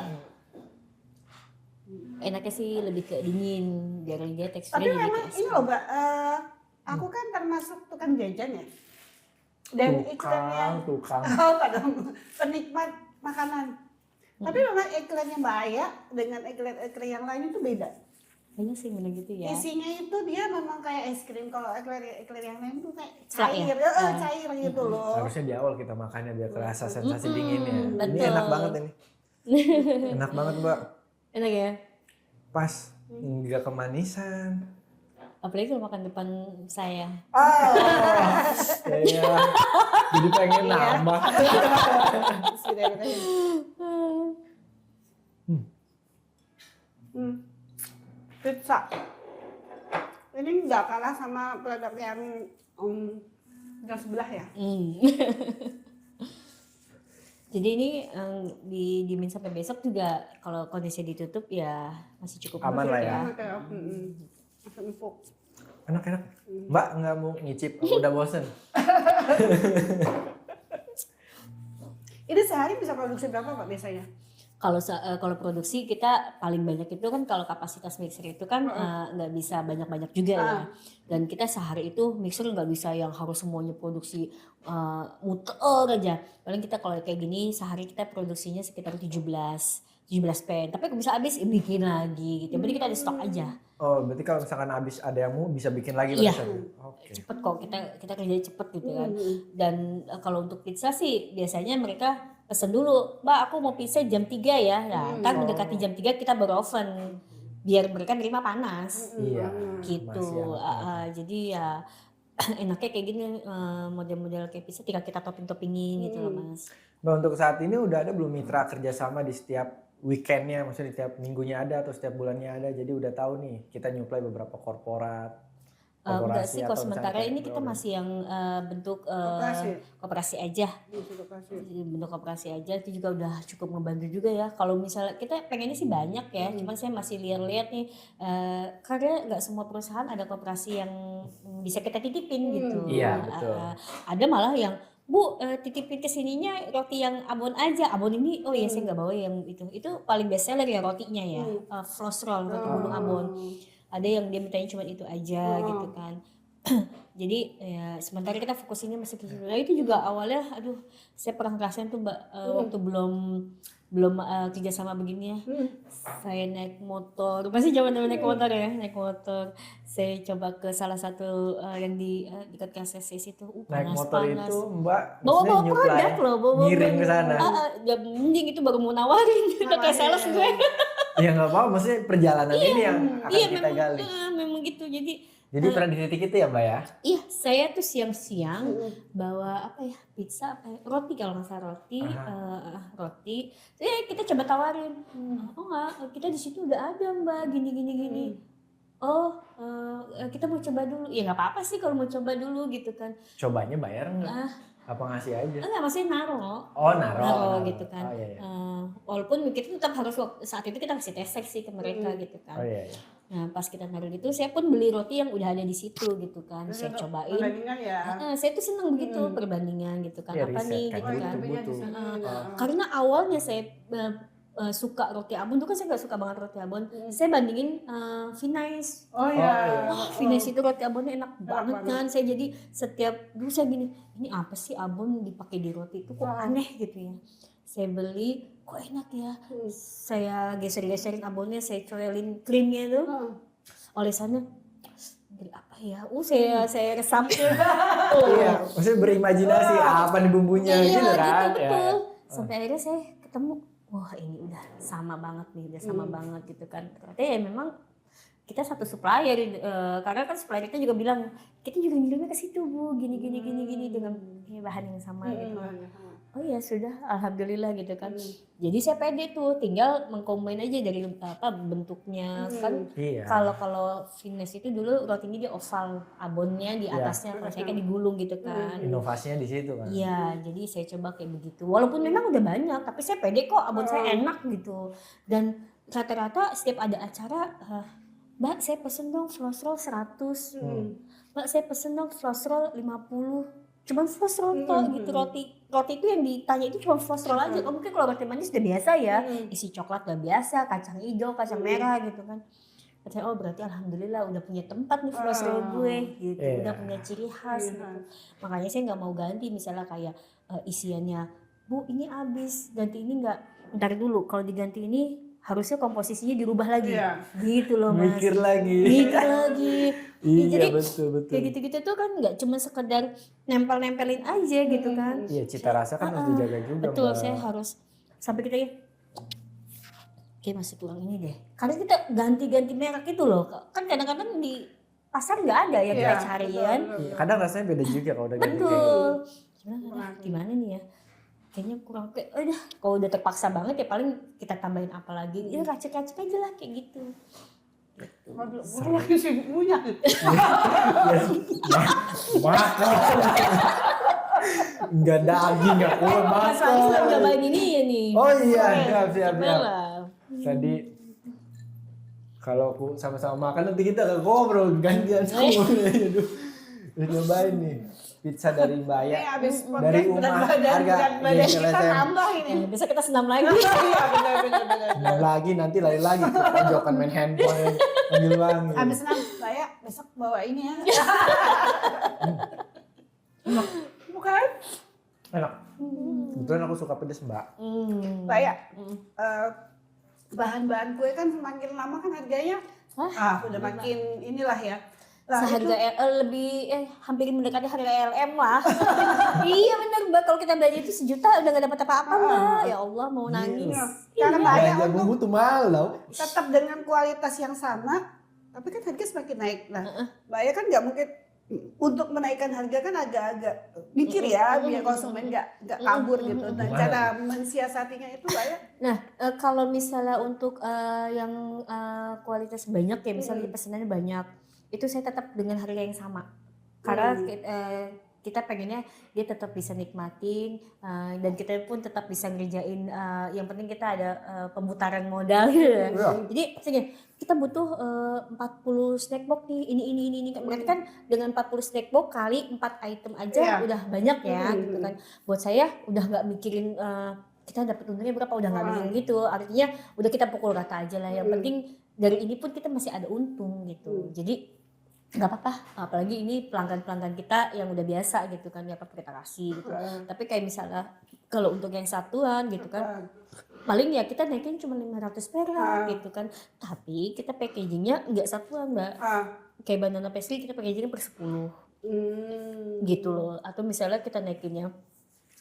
Enaknya sih lebih ke dingin, biar dia Tapi teksturnya jadi memang kayak ini loh Mbak, aku kan termasuk tukang jajan ya. Dan iklannya, Tukang. penikmat makanan. Tapi memang iklannya Mbak Aya dengan iklan yang lain itu beda. banyak sih bener gitu ya. Isinya itu dia memang kayak es krim. Kalau iklan yang lain tuh kayak Celak ya? cair, cair gitu loh. Harusnya di awal kita makannya biar kerasa sensasi dinginnya. Ini betul. enak banget ini. Enak banget mbak. Enak ya? Pas, nggak kemanisan. Apalagi kalau makan depan saya. Iya. Jadi pengen nambah. Pizza. Ini nggak kalah sama produk yang sebelah ya. Jadi ini dimin sampai besok juga kalau kondisi ditutup ya masih cukup Aman lah ya. Masih empuk. Enak-enak. Mbak nggak mau ngicip, aku udah bosen. Ini sehari bisa produksi berapa Pak biasanya? Kalau produksi kita paling banyak itu kan kalau kapasitas mixer itu kan nggak bisa banyak-banyak juga ya. Dan kita sehari itu mixer nggak bisa yang harus semuanya produksi muter aja. Paling kita kalau kayak gini sehari kita produksinya sekitar 17 pen. Tapi kalau bisa habis ya bikin lagi gitu. Berarti kita ada stok aja. Oh, berarti kalau misalkan habis ada yang mau bisa bikin lagi Iya. Oke. Cepet kok kita kerja cepet gitu kan. Dan kalau untuk pizza sih biasanya mereka pesen dulu, Mbak aku mau pizza jam 3 ya. Nah, ntar mendekati jam 3 kita baru oven. Biar mereka nerima panas. Iya. Gitu. Jadi ya enaknya kayak gini model-model kayak pizza tinggal kita topping-toppingin gitu loh Mas. Nah untuk saat ini udah ada belum mitra kerjasama di setiap weekendnya, maksudnya di setiap minggunya ada atau setiap bulannya ada, jadi udah tahu nih kita nyuplai beberapa korporat. Enggak Koperasi sih, atau kalau sementara misalnya ini kayak kita BUMN? masih yang bentuk koperasi aja. Bentuk koperasi aja itu juga udah cukup membantu juga ya. Kalau misalnya kita pengennya sih banyak ya, cuman saya masih lihat-lihat nih karena nggak semua perusahaan ada koperasi yang bisa kita titipin gitu. Iya, betul. Ada malah yang Bu titipin kesininya roti yang abon aja, abon ini oh ya saya nggak bawa yang itu paling best seller ya rotinya ya, floss roll roti gunung abon. Ada yang dia mintanya cuma itu aja gitu kan. Jadi ya sementara kita fokusinnya masih ke situ. Nah, itu juga awalnya aduh saya pernah ngerasain tuh Mbak waktu belum kerja sama begini ya. Saya naik motor, masih zaman naik motor ya, naik motor. Saya coba ke salah satu yang di dekat KSS itu, Naik panas motor panas. itu Mbak Bawa maksudnya produk nyuplai, loh, bawa ngirim ke sana. Ya mending itu baru mau nawarin udah kayak sales gue. Ya nggak apa-apa, maksudnya perjalanan ini yang akan kita memang, gali. memang gitu. Jadi pernah di titik itu ya Mbak ya? Iya, saya tuh siang-siang bawa apa ya, pizza apa ya, roti kalau nggak salah roti. Kita coba tawarin, oh nggak, kita di situ udah ada Mbak, gini. Oh, kita mau coba dulu. Ya nggak apa-apa sih kalau mau coba dulu gitu kan. Cobanya bayar nggak? Apa ngasih aja? Enggak, maksudnya naro. Oh naro Gitu kan. Oh, iya. Walaupun kita tetap harus saat itu kita kasih tes sih ke mereka gitu kan. Oh iya. Nah pas kita naruh gitu, saya pun beli roti yang udah ada di situ gitu kan. Saya cobain. Perbandingan ya. Saya tuh seneng begitu perbandingan gitu kan. Ya, Apa riset nih kan, gitu kan. butuh. Karena awalnya saya suka roti abon tuh kan saya nggak suka banget roti abon. Saya bandingin Vinais. Oh iya. Vinais itu roti abonnya enak banget kan. Saya jadi setiap dulu saya gini, ini apa sih abon dipakai di roti itu kok aneh gitu ya. Saya beli kok enak ya. Saya geser-geserin abonnya, saya coelin krimnya itu. Olesannya beli apa ya? Saya resap. Iya, maksudnya berimajinasi apa nih bumbunya gitu kan. Betul. Ya. Sampai akhirnya saya ketemu, wah ini udah sama banget nih, udah sama banget gitu kan. Ternyata ya memang kita satu supplier, karena kan supplier kita juga bilang kita juga ngirimnya ke situ Bu, gini dengan bahan yang sama gitu. Oh ya sudah, alhamdulillah gitu kan. Jadi saya pede tuh, tinggal mengcombine aja dari apa bentuknya kan. Iya. Kalau Vinais itu dulu rotinya dia oval, abonnya di atasnya, kalau saya kan digulung gitu kan. Inovasinya di situ kan. Iya, jadi saya coba kayak begitu. Walaupun memang udah banyak, tapi saya pede kok abon saya enak gitu. Dan rata-rata setiap ada acara, Mbak saya pesen dong floss roll 100. Mbak saya pesen dong floss roll 50. Cuman floss roll kok gitu, roti itu yang ditanya itu cuma floss roll aja. Mungkin kalau roti manis udah biasa ya, isi coklat udah biasa, kacang hijau, kacang merah gitu kan. Katanya, oh berarti alhamdulillah udah punya tempat nih floss roll gue gitu, udah punya ciri khas gitu. Makanya saya nggak mau ganti misalnya kayak isiannya, Bu ini habis, ganti ini nggak, ntar dulu kalau diganti ini harusnya komposisinya dirubah lagi, gitu loh Mas. Mikir lagi. Iya, jadi betul. kayak gitu-gitu tuh kan nggak cuma sekedar nempel-nempelin aja gitu kan. Iya, cita rasa kan harus dijaga juga. Betul, Mbak. saya harus sampai kita kayak masih kurang ini deh. Karena kita ganti-ganti merek itu loh. Kan kadang-kadang di pasar nggak ada yang kita cari kan. Iya, kadang rasanya beda juga kalau udah ganti kayak gitu. Betul. Gimana nih ya? Kayaknya kurang kayak udah kalau udah terpaksa banget ya paling kita tambahin apa lagi. Ya racik-racik aja lah kayak gitu. Gue lagi sibuk punya. Makan. Enggak daging, enggak kuah Mas Anies makan. udah main ini ya nih. Oh iya, siap. Lah. Tadi kalau aku sama-sama makan nanti kita akan ngobrol gantian semuanya. Aduh. Udah nyobain nih pizza dari Mbak Aya. Ini abis Dari Uma harga badan di kita LSM. nambah ini. Bisa kita senam lagi. Iya benar. Senam lagi nanti lari-lagi tuh pojokan main handphone panggil wangi. Abis senam saya besok bawa ini ya. Bukan? Enak. Kebetulan aku suka pedas Mbak. Saya bahan-bahan kue kan semakin lama kan harganya udah makin inilah ya. Nah, Seharga lebih hampir mendekati harga LM lah. Iya benar Mbak, kalau kita belanja itu 1 juta udah gak dapat apa-apa Mbak. Ya Allah mau nangis. Karena banyak Belanja bumbu tuh malau. tetap dengan kualitas yang sama, tapi kan harga semakin naik. Nah, Mbak kan nggak mungkin untuk menaikkan harga kan agak-agak mikir ya biar konsumen nggak kabur gitu. Nah, cara mensiasatinya itu Mbak ya. Nah kalau misalnya untuk yang kualitas banyak ya, misalnya pesanannya banyak, itu saya tetap dengan harga yang sama. Karena kita pengennya dia tetap bisa nikmatin dan kita pun tetap bisa ngerjain, yang penting kita ada pemutaran modal gitu ya. Jadi misalnya kita butuh 40 snack box nih, ini. Berarti kan dengan 40 snack box kali 4 item aja udah banyak ya gitu kan. Buat saya udah nggak mikirin kita dapat untungnya berapa, udah nggak mikirin gitu. Artinya udah kita pukul rata aja lah. Yang penting dari ini pun kita masih ada untung gitu. Jadi nggak apa-apa, apalagi ini pelanggan-pelanggan kita yang udah biasa gitu kan, ya apa kita kasih gitu. Tapi kayak misalnya kalau untuk yang satuan gitu kan, paling ya kita naikin cuma 500 perak gitu kan. Tapi kita packagingnya nggak satuan Mbak. Kayak banana pastry kita packagingnya per 10 gitu loh. Atau misalnya kita naikinnya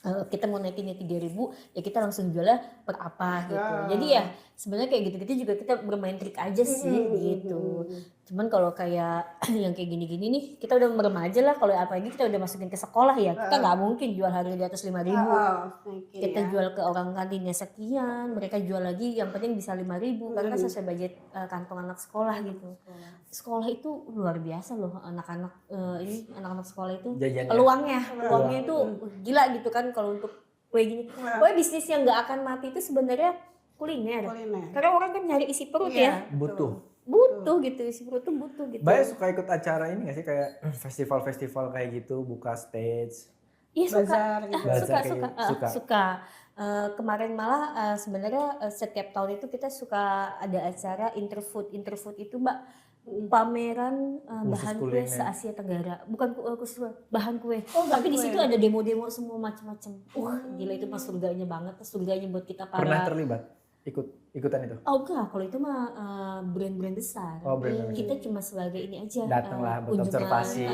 kita mau naikinnya 3.000 ya kita langsung jualnya per apa gitu. Jadi ya sebenarnya kayak gitu-gitu juga kita bermain trik aja sih gitu. Cuman kalau kayak yang kayak gini-gini nih kita udah merem aja lah, kalau apalagi kita udah masukin ke sekolah ya kita nggak mungkin jual harga di atas 5.000. Kita jual ke orang kantinnya sekian, mereka jual lagi yang penting bisa 5.000 karena sesuai budget kantong anak sekolah gitu. Sekolah itu luar biasa loh, anak-anak ini anak-anak sekolah itu Jajannya. peluangnya itu gila gitu kan kalau untuk kue gini. Pokoknya bisnis yang nggak akan mati itu sebenarnya kuliner. Karena orang kan nyari isi perut ya. Butuh gitu, isi perut tuh butuh gitu. Mbak suka ikut acara ini nggak sih kayak festival-festival kayak gitu, buka stage? Iya Suka. suka. Kemarin malah sebenarnya setiap tahun itu kita suka ada acara Interfood itu Mbak, pameran bahan kue se-Asia Tenggara, bukan khusus bahan kue, tapi di situ ada demo-demo semua macam-macam. Gila itu mah surganya banget, surganya buat kita para. Pernah terlibat ikutan itu? Oh enggak, kalau itu mah brand-brand besar. Kita cuma sebagai ini aja. Datanglah buat observasi.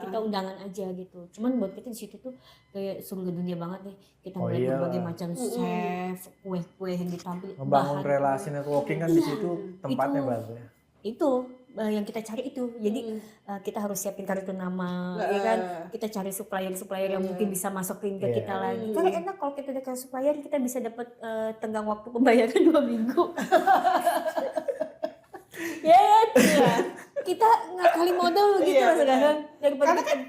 Kita undangan aja gitu. Cuman buat kita di situ tuh kayak surga dunia banget nih. Kita melihat berbagai macam chef, kue-kue yang ditampil. Membangun relasi networking kan di situ tempatnya bagus. Itu yang kita cari itu. Jadi kita harus siapin kartu nama, ya kan? Kita cari supplier yang mungkin bisa masukin ke kita lagi. Karena enak kalau kita dekat supplier kita bisa dapat tenggang waktu pembayaran 2 minggu. Ya. Kita ngakali modal gitu lah sekarang. Karena kan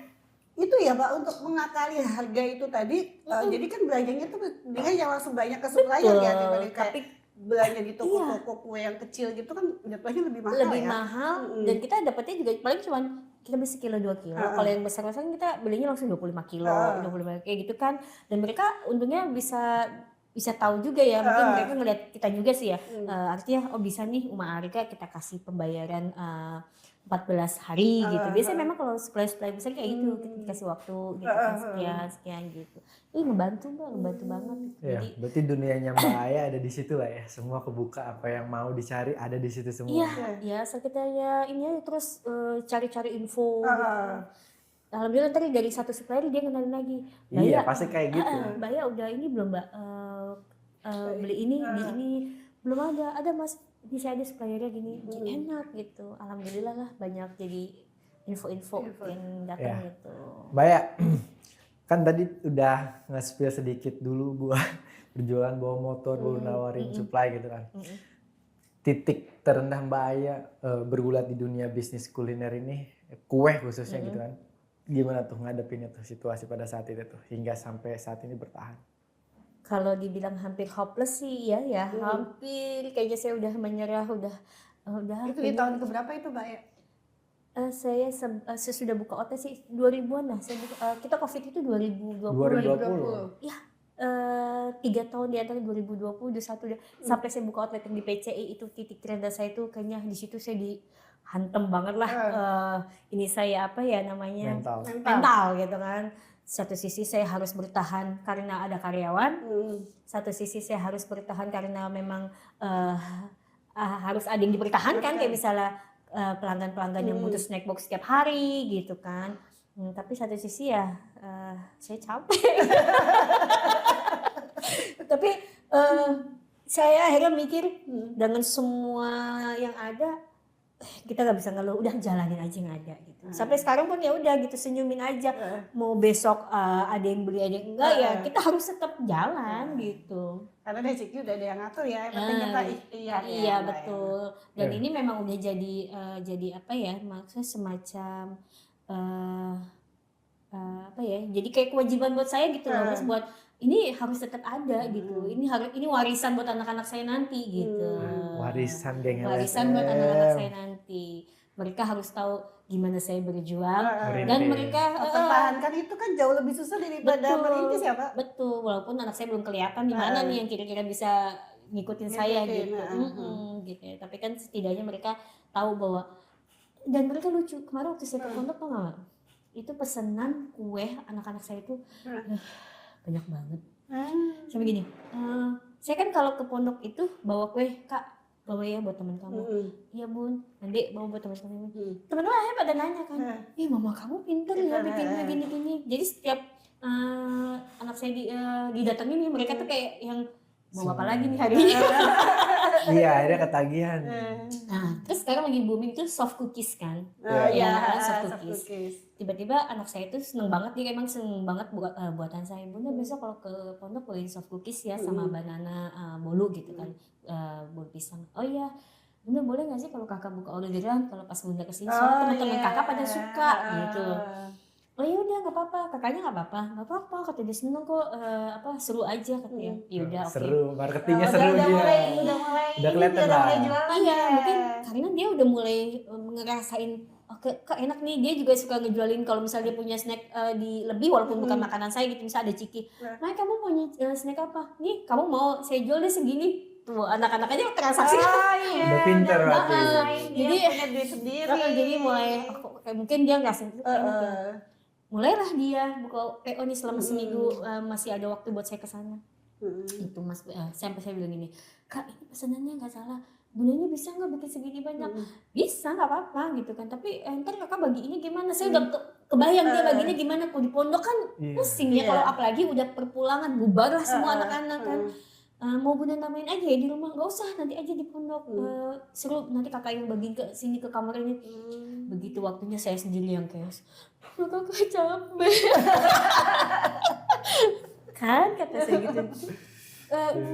itu ya Pak, untuk mengakali harga itu tadi, jadi kan belanjanya tuh dengan yang langsung banyak ke supplier ya, dibanding belanja di toko-toko kue yang kecil gitu kan jatuhnya lebih mahal. Dan kita dapetnya juga paling cuma kita beli sekilo 2 kilo. Kalau yang besar-besar kita belinya langsung 25 kilo, 25 kayak gitu kan. Dan mereka untungnya bisa tahu juga ya, mungkin mereka ngeliat kita juga sih ya. Artinya bisa nih Uma Arika kita kasih pembayaran 14 hari gitu. Biasanya memang kalau supply besar kayak gitu, kita dikasih waktu gitu kan sekian gitu. Ngebantu banget. Ya, berarti dunianya Mbak Aya ada di situ lah ya. Semua kebuka, apa yang mau dicari ada di situ semua. Iya, asal kita ya ini terus cari-cari info. Alhamdulillah tadi dari satu supplier dia kenalin lagi. Iya, pasti kayak gitu. Mbak ya udah ini belum Mbak beli ini, belum ada Mas. Ini saya ada suppliernya gini, enak gitu. Alhamdulillah lah banyak jadi info-info yang datang gitu. Mbak ya, kan tadi udah nge-spill sedikit dulu buat berjualan bawa motor, baru nawarin supply gitu kan. Titik terendah Mbak Aya bergulat di dunia bisnis kuliner ini, kue khususnya gitu kan. Gimana tuh ngadepinnya tuh situasi pada saat itu tuh hingga sampai saat ini bertahan? Kalau dibilang hampir hopeless sih ya hampir kayaknya saya udah menyerah udah. Itu di tahun keberapa itu Mbak ya? Saya sesudah buka OT sih 2000-an lah. Kita COVID itu 2020. Ya 3 tahun di antara 2020 2021 sampai saya buka outlet di PCI itu titik terendah saya itu kayaknya di situ saya dihantam banget lah. Ini saya apa ya namanya mental gitu kan. Satu sisi saya harus bertahan karena ada karyawan, satu sisi saya harus bertahan karena memang harus ada yang dipertahankan kayak misalnya pelanggan-pelanggan yang butuh snack box setiap hari gitu kan. Tapi satu sisi ya saya capek. Tapi saya akhirnya mikir dengan semua yang ada kita nggak bisa ngeluh, udah jalanin aja yang ada gitu. Sampai sekarang pun ya udah gitu, senyumin aja. Mau besok ada yang beli ada yang enggak ya kita harus tetap jalan gitu. Karena rezeki udah ada yang ngatur ya, yang penting kita ikhtiar ya. Iya Mbak, betul. Dan ini memang udah jadi apa ya, maksudnya semacam apa ya? Jadi kayak kewajiban buat saya gitu loh, Mas, buat ini harus tetap ada gitu. Ini warisan buat anak-anak saya nanti gitu. Warisan geng Warisan buat LSM. anak-anak saya nanti. Mereka harus tahu gimana saya berjuang dan Merintis. mereka mempertahankan itu kan jauh lebih susah daripada merintis ya Pak. betul, walaupun anak saya belum kelihatan di mana nih yang kira-kira bisa ngikutin saya gitu. Gitu ya. Tapi kan setidaknya mereka tahu bahwa, dan mereka lucu. Kemarin waktu saya ke pondok tau nggak? Itu pesanan kue anak-anak saya itu banyak banget. Sampai gini, saya kan kalau ke pondok itu bawa kue, Kak bawa ya buat teman kamu. Iya bun, nanti bawa buat teman-teman. Teman-teman akhirnya pada nanya kan, mama kamu pinter ya bikinnya gini-gini. Jadi setiap anak saya didatengin nih, mereka tuh kayak yang mau apa lagi nih hari ini. Iya, akhirnya ketagihan. Nah, terus sekarang lagi booming tuh soft cookies kan. Iya, soft cookies. Tiba-tiba anak saya tuh seneng banget, dia emang seneng banget buat buatan saya. Bunda besok kalau ke pondok bawain soft cookies ya sama banana bolu gitu kan, bolu pisang. Oh iya, Bunda boleh nggak sih kalau kakak buka orderan kalau pas Bunda kesini, soalnya teman-teman kakak pada suka gitu. Oh ya udah nggak apa-apa, kakaknya nggak apa-apa, kata dia seneng kok, seru aja katanya. Ya udah oke. Seru, marketingnya seru dia. Udah kelihatan lah. Iya, mungkin karena dia udah mulai ngerasain kok enak nih, dia juga suka ngejualin kalau misalnya dia punya snack di lebih walaupun bukan makanan saya gitu, misalnya ada ciki. Nah, kamu mau snack apa? Nih, kamu mau saya jual deh segini. Tuh, anak-anak aja transaksi. Udah pinter berarti. Jadi punya duit sendiri. Jadi mulai kayak mungkin dia nggak mulailah dia buka PO nih selama seminggu, masih ada waktu buat saya ke sana. Itu Mas, sampai saya bilang gini, Kak ini pesanannya nggak salah, Bundanya bisa nggak bikin segini banyak? Bisa, nggak apa-apa gitu kan, tapi ntar kakak bagi ini gimana? Saya udah kebayang dia baginya gimana. Kalau di pondok kan pusing ya, kalau apalagi udah perpulangan bubar lah semua anak-anak kan. Mau Bunda namain aja ya di rumah, nggak usah, nanti aja di pondok. Seru, nanti kakak yang bagi ke sini ke kamar ini. Begitu waktunya saya sendiri yang chaos. Kakak capek. Kan kata saya gitu.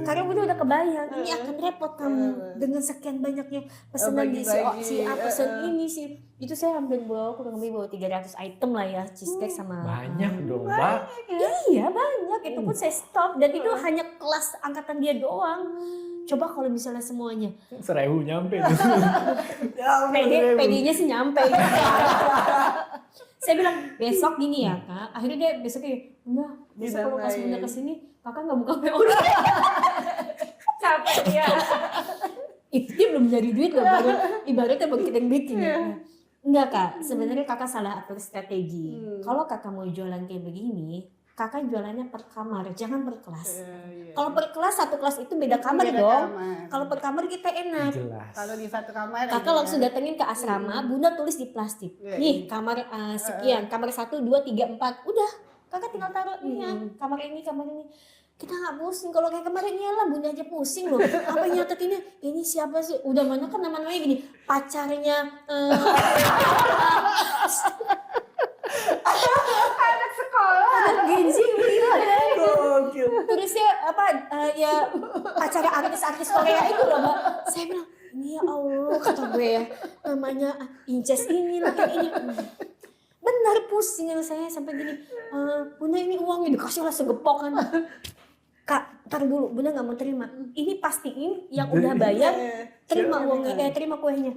Karena udah kebayang ini akan repot kamu dengan sekian banyaknya pesanan di si A pesan ini sih. Itu saya hampir kurang lebih bawa 300 item lah ya, cheesecake sama Banyak dong, Mbak. Iya banyak, itu pun saya stop, dan itu hanya kelas angkatan dia doang. Coba kalau misalnya semuanya 1.000 nyampe. PD-nya sih nyampe. Saya bilang besok gini ya Kak, akhirnya dia besoknya enggak, besok kalau pas Bunda kesini kakak nggak buka PO. Capek ya. Itu dia belum nyari duit loh, baru ibaratnya baru kita yang bikin. Enggak Kak, sebenarnya kakak salah atur strategi. Kalau kakak mau jualan kayak begini, kakak jualannya per kamar, jangan per kelas. Kalau per kelas, satu kelas itu beda kamar dong. Kalau per kamar kita enak. Jelas. Kalau di satu kamar Kakak langsung datengin ke asrama, Bunda tulis di plastik. Nih kamar sekian, kamar 1, 2, 3, 4. Udah, kakak tinggal taruh nih ya, kamar ini, kamar ini. Kita nggak pusing. Kalau kayak kemarin ya lah, Bunda aja pusing loh. Apa nyatetinnya? Ini siapa sih? Udah mana kan nama-namanya gini, pacarnya. anak sekolah. Anak Genzi gila ya. Gokil. Tulisnya apa ya acara artis-artis Korea itu loh Mbak. Saya bilang ini ya Allah, kata gue ya, namanya Inces ini lagi ini. Benar pusing saya sampai gini. Bunda ini uangnya dikasih lah segepok kan. Kak, tar dulu, Bunda nggak mau terima. Ini pastiin yang udah bayar terima uangnya, terima kuenya.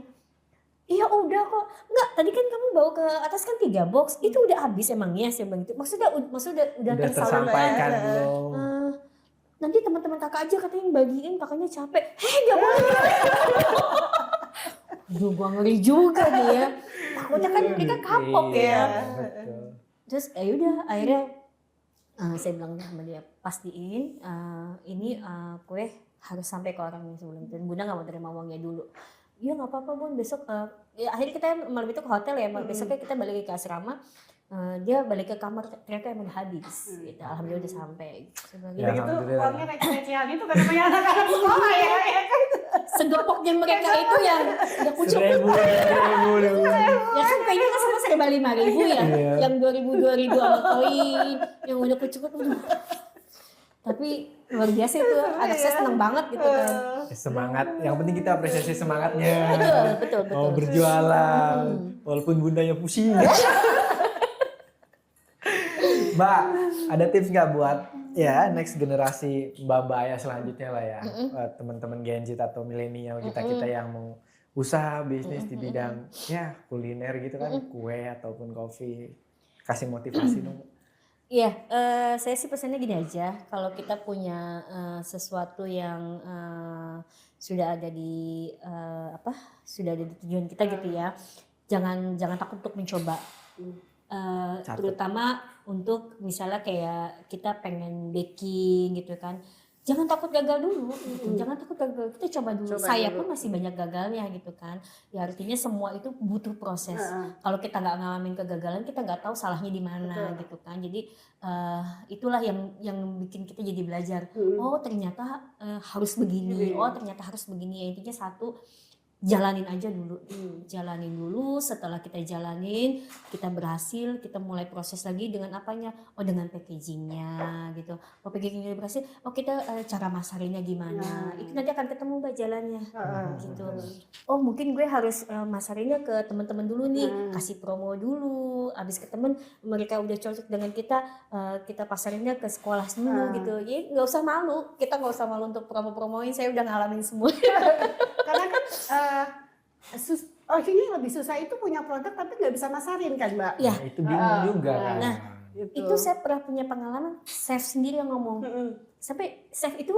Iya udah kok. Enggak, tadi kan kamu bawa ke atas kan 3 box. Itu udah habis emangnya saya bilang gitu. Maksudnya udah tersampaikan belum? Nanti teman-teman kakak aja katanya yang bagiin, kakaknya capek. Enggak boleh. Aduh, gua ngeri juga nih ya. Takutnya kan mereka kapok ya. Betul. Terus udah akhirnya saya bilang sama dia, pastiin ini kue harus sampai ke orangnya sebelum itu. Bunda nggak mau terima uangnya dulu. Iya nggak apa-apa Bun, besok ya akhirnya kita malam itu ke hotel ya, besoknya kita balik ke asrama. Dia balik ke kamar, ternyata emang udah habis. Gitu. Alhamdulillah udah sampai. Ya, Itu uangnya receh-recehan itu kan namanya anak-anak sekolah ya. segepoknya mereka itu yang udah kucuk. 1.000. Ya kan kayaknya kan sama serba 5.000 ya, Iya. yang 2.000 sama koin, yang udah kucuk. Tapi luar biasa itu, anak saya seneng banget gitu kan. Semangat, yang penting kita apresiasi semangatnya. Betul. Mau berjualan, walaupun bundanya pusing. Mbak, ada tips nggak buat ya next generasi mbak Aya selanjutnya lah ya, teman-teman Gen Z atau milenial kita yang mau usaha bisnis di bidang ya kuliner gitu kan, kue ataupun kopi, kasih motivasi dong. Iya, saya sih pesannya gini aja, kalau kita punya sesuatu yang sudah ada di sudah ada di tujuan kita gitu ya, jangan takut untuk mencoba. Terutama untuk misalnya kayak kita pengen baking gitu kan, jangan takut gagal dulu gitu. Jangan takut gagal, kita coba dulu. Saya pun masih banyak gagalnya gitu kan, ya artinya semua itu butuh proses. Kalau kita nggak ngalamin kegagalan, kita nggak tahu salahnya di mana gitu kan. Jadi itulah yang bikin kita jadi belajar. Oh ternyata harus begini, oh ternyata harus begini. Ya, intinya satu, jalanin aja dulu, jalanin dulu. Setelah kita jalanin, kita berhasil, kita mulai proses lagi dengan apanya? Oh dengan packagingnya gitu. Oh packagingnya berhasil, oh kita cara masarinnya gimana? Itu nanti akan ketemu Mbak jalannya gitu. Oh mungkin gue harus masarinnya ke teman-teman dulu nih, kasih promo dulu. Abis ke temen, mereka udah cocok dengan kita pasarinnya ke sekolah dulu gitu. Jadi nggak usah malu, kita nggak usah malu untuk promo-promoin. Saya udah ngalamin semua. Karena kan ini lebih susah itu punya produk tapi nggak bisa masarin kan Mbak? Ya. Nah, itu bingung juga kan. Nah, itu saya pernah punya pengalaman, chef sendiri yang ngomong. Sampai chef itu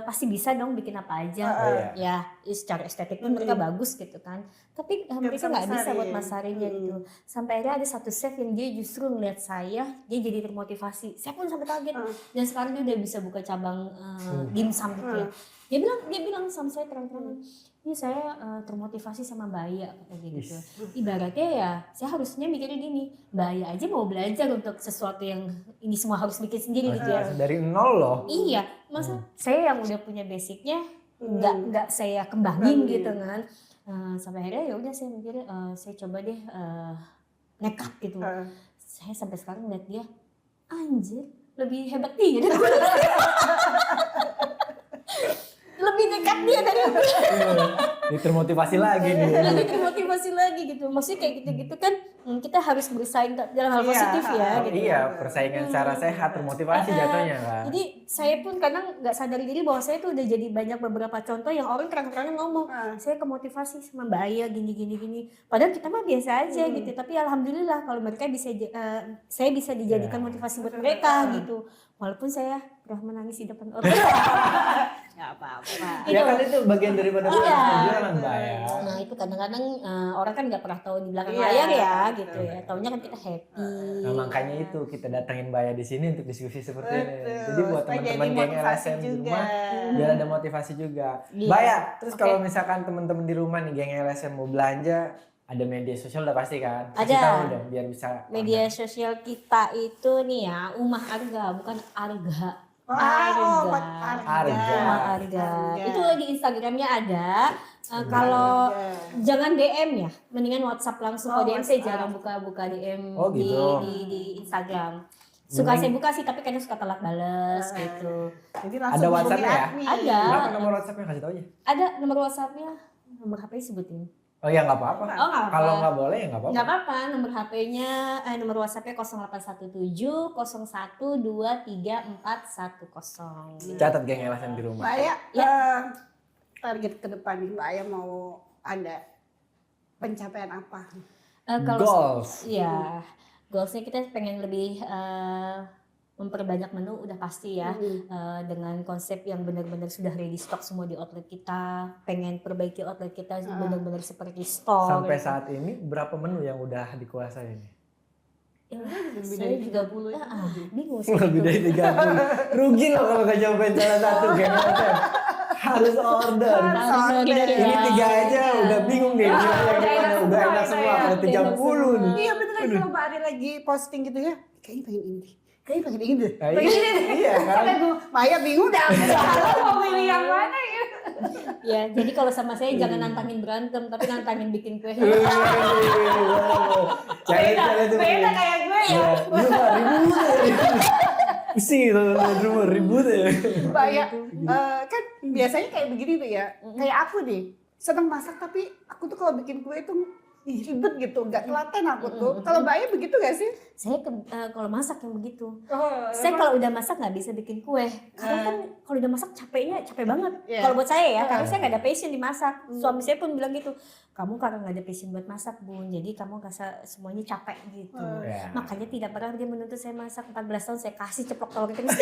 pasti bisa dong bikin apa aja. Ya, secara estetik pun mereka bagus gitu kan. Tapi mereka nggak bisa buat masarinnya gitu. Sampai akhirnya ada satu chef yang dia justru ngeliat saya, dia jadi termotivasi. Saya pun sampai kaget. Dan sekarang dia udah bisa buka cabang dimsum gitu ya. Dia bilang sama saya terang-terangan, ini saya termotivasi sama Mbak Aya kayak gitu. Ibaratnya ya saya harusnya mikirnya gini, Mbak Aya aja mau belajar untuk sesuatu yang ini semua harus bikin sendiri gitu ya. Dari nol loh. Iya, masa saya yang udah punya basicnya nggak saya kembangin gitu kan. Sampai akhirnya ya udah saya mikirnya saya coba deh nekat gitu. Saya sampai sekarang ngeliat dia, anjir lebih hebat dia daripada saya. Lebih dekat dia dari aku. Termotivasi lagi nih. Termotivasi lagi gitu. Maksudnya kayak gitu-gitu kan kita harus bersaing dalam hal positif ya. Gitu. Iya, persaingan secara sehat, termotivasi jatuhnya kan. Jadi saya pun kadang nggak sadar diri bahwa saya tuh udah jadi banyak beberapa contoh yang orang terang-terangan ngomong, saya kemotivasi sama Mbak Aya gini. Padahal kita mah biasa aja gitu. Tapi alhamdulillah kalau mereka bisa, saya bisa dijadikan motivasi buat mereka gitu. Walaupun saya pernah menangis di depan orang. Nggak apa-apa. Ya kan itu bagian daripada perjuangan Mbak ya. Nah itu kadang-kadang orang kan nggak pernah tahu di belakang layar ya gitu ya. Taunya kan kita happy. Nah makanya itu kita datangin Mbak Aya di sini untuk diskusi seperti ini. Jadi buat teman-teman geng LSM di rumah biar ada motivasi juga. Mbak Aya, terus kalau misalkan teman-teman di rumah nih geng LSM mau belanja, ada media sosial udah pasti kan? Kasih tahu dong biar bisa. Media sosial kita itu nih ya, Umah Arga bukan Arga. Arga. Itu di Instagramnya ada. Kalau jangan DM ya, mendingan WhatsApp langsung. Kalau DM saya jarang buka DM di Instagram. Suka saya buka sih, tapi kadang suka telat balas gitu. Jadi ada WhatsApp-nya ya? Ada. Berapa nomor WhatsApp-nya kasih tahu aja? Ada nomor WhatsApp-nya, nomor HP sebutin. Oh ya nggak apa-apa. Kalau nggak boleh ya nggak apa-apa. Nggak apa-apa, nomor HP-nya, nomor WhatsApp-nya 081701234410. Catat geng LSM di rumah. Mbak Aya, target ke depan nih Mbak Aya mau ada pencapaian apa? Goals. Iya, goalsnya kita pengen lebih memperbanyak menu udah pasti ya, dengan konsep yang benar-benar sudah ready stock semua di outlet kita. Pengen perbaiki outlet kita benar-benar seperti store. Sampai saat ini berapa menu yang udah dikuasai nih? Ya, saya juga bingung sih. Lebih dari 30. Rugi loh kalau nggak nyobain salah satu geng LSM. Harus order. Ini 3 aja udah bingung deh. Udah enak semua kalau 30 nih. Iya bener kan kalau Mbak Ari lagi posting gitu ya, kayaknya pengen ini. Kayaknya pengen ini deh. Iya kan? Mbak Aya bingung dah. Mau milih yang mana ya? Ya, jadi kalau sama saya jangan nantangin berantem, tapi nantangin bikin kue. Beda kayak gue ya. Lu mah ribut ya. Pusing gitu, ribut ya. Banyak kan biasanya kayak begini tuh ya. Kayak aku nih, seneng masak tapi aku tuh kalau bikin kue itu ribet gitu, nggak telaten aku tuh. Kalau Mbak Aya begitu gak sih? Saya kalau masak yang begitu. Oh, Saya kalau udah masak nggak bisa bikin kue. Karena kan kalau udah masak capek banget. Iya. Kalau buat saya ya, karena saya nggak ada passion di masak. Suami saya pun bilang gitu, kamu karena nggak ada passion buat masak Bun, jadi kamu rasa semuanya capek gitu. Ya. Makanya tidak pernah dia menuntut saya masak. 14 tahun saya kasih ceplok telur terus.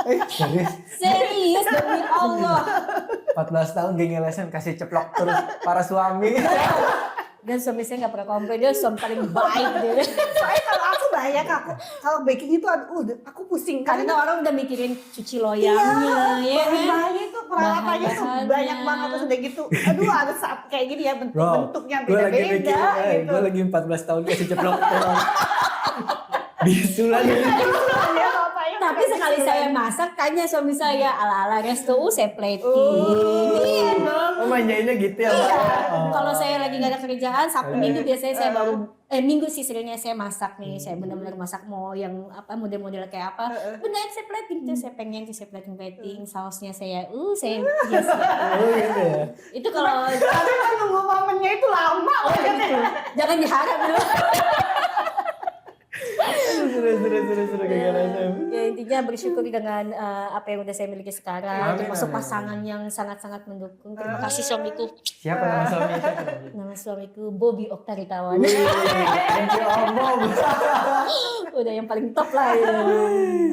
Serius? Serius demi Allah. 14 tahun geng LSM kasih ceplok terus para suami. Dan suami saya nggak pernah komplain, dia suami paling baik dia. Soalnya kalau aku banyak aku kalau baking itu aku pusing Karena orang udah mikirin cuci loyangnya, ya kan? bahan-bahannya tuh peralatannya tuh Bahan-bahannya. banyak banget terus udah gitu. Aduh harus kayak gini ya bentuknya gue lagi mikir, beda-beda gitu. gue lagi 14 tahun kasih ceplok terus. Bisu lagi. Ya, bapaknya Tapi pakai sekali bisu saya lagi. masak, tanya suami saya, ala-ala resto, saya plating. Iya dong. Oh manjainnya gitu ya, Mbak? Iya. Oh. Kalau saya lagi nggak ada kerjaan, Sabtu Minggu biasanya saya baru Minggu sih seringnya saya masak nih. Saya benar-benar masak mau yang apa model-model kayak apa. Benar saya plating tuh, saya pengen tuh saya plating. Sausnya saya yes. Oh gitu ya. Itu kalau Tapi kan nunggu momennya itu lama banget ya. gitu. Jangan diharap dulu. Seru geng LSM. Ya intinya bersyukuri dengan apa yang udah saya miliki sekarang, Amin, termasuk amin. pasangan yang sangat-sangat mendukung. Terima kasih suamiku. Siapa nama suaminya? Nama suamiku Bobby Oktaritawan. Thank you Om. Udah yang paling top lah ya.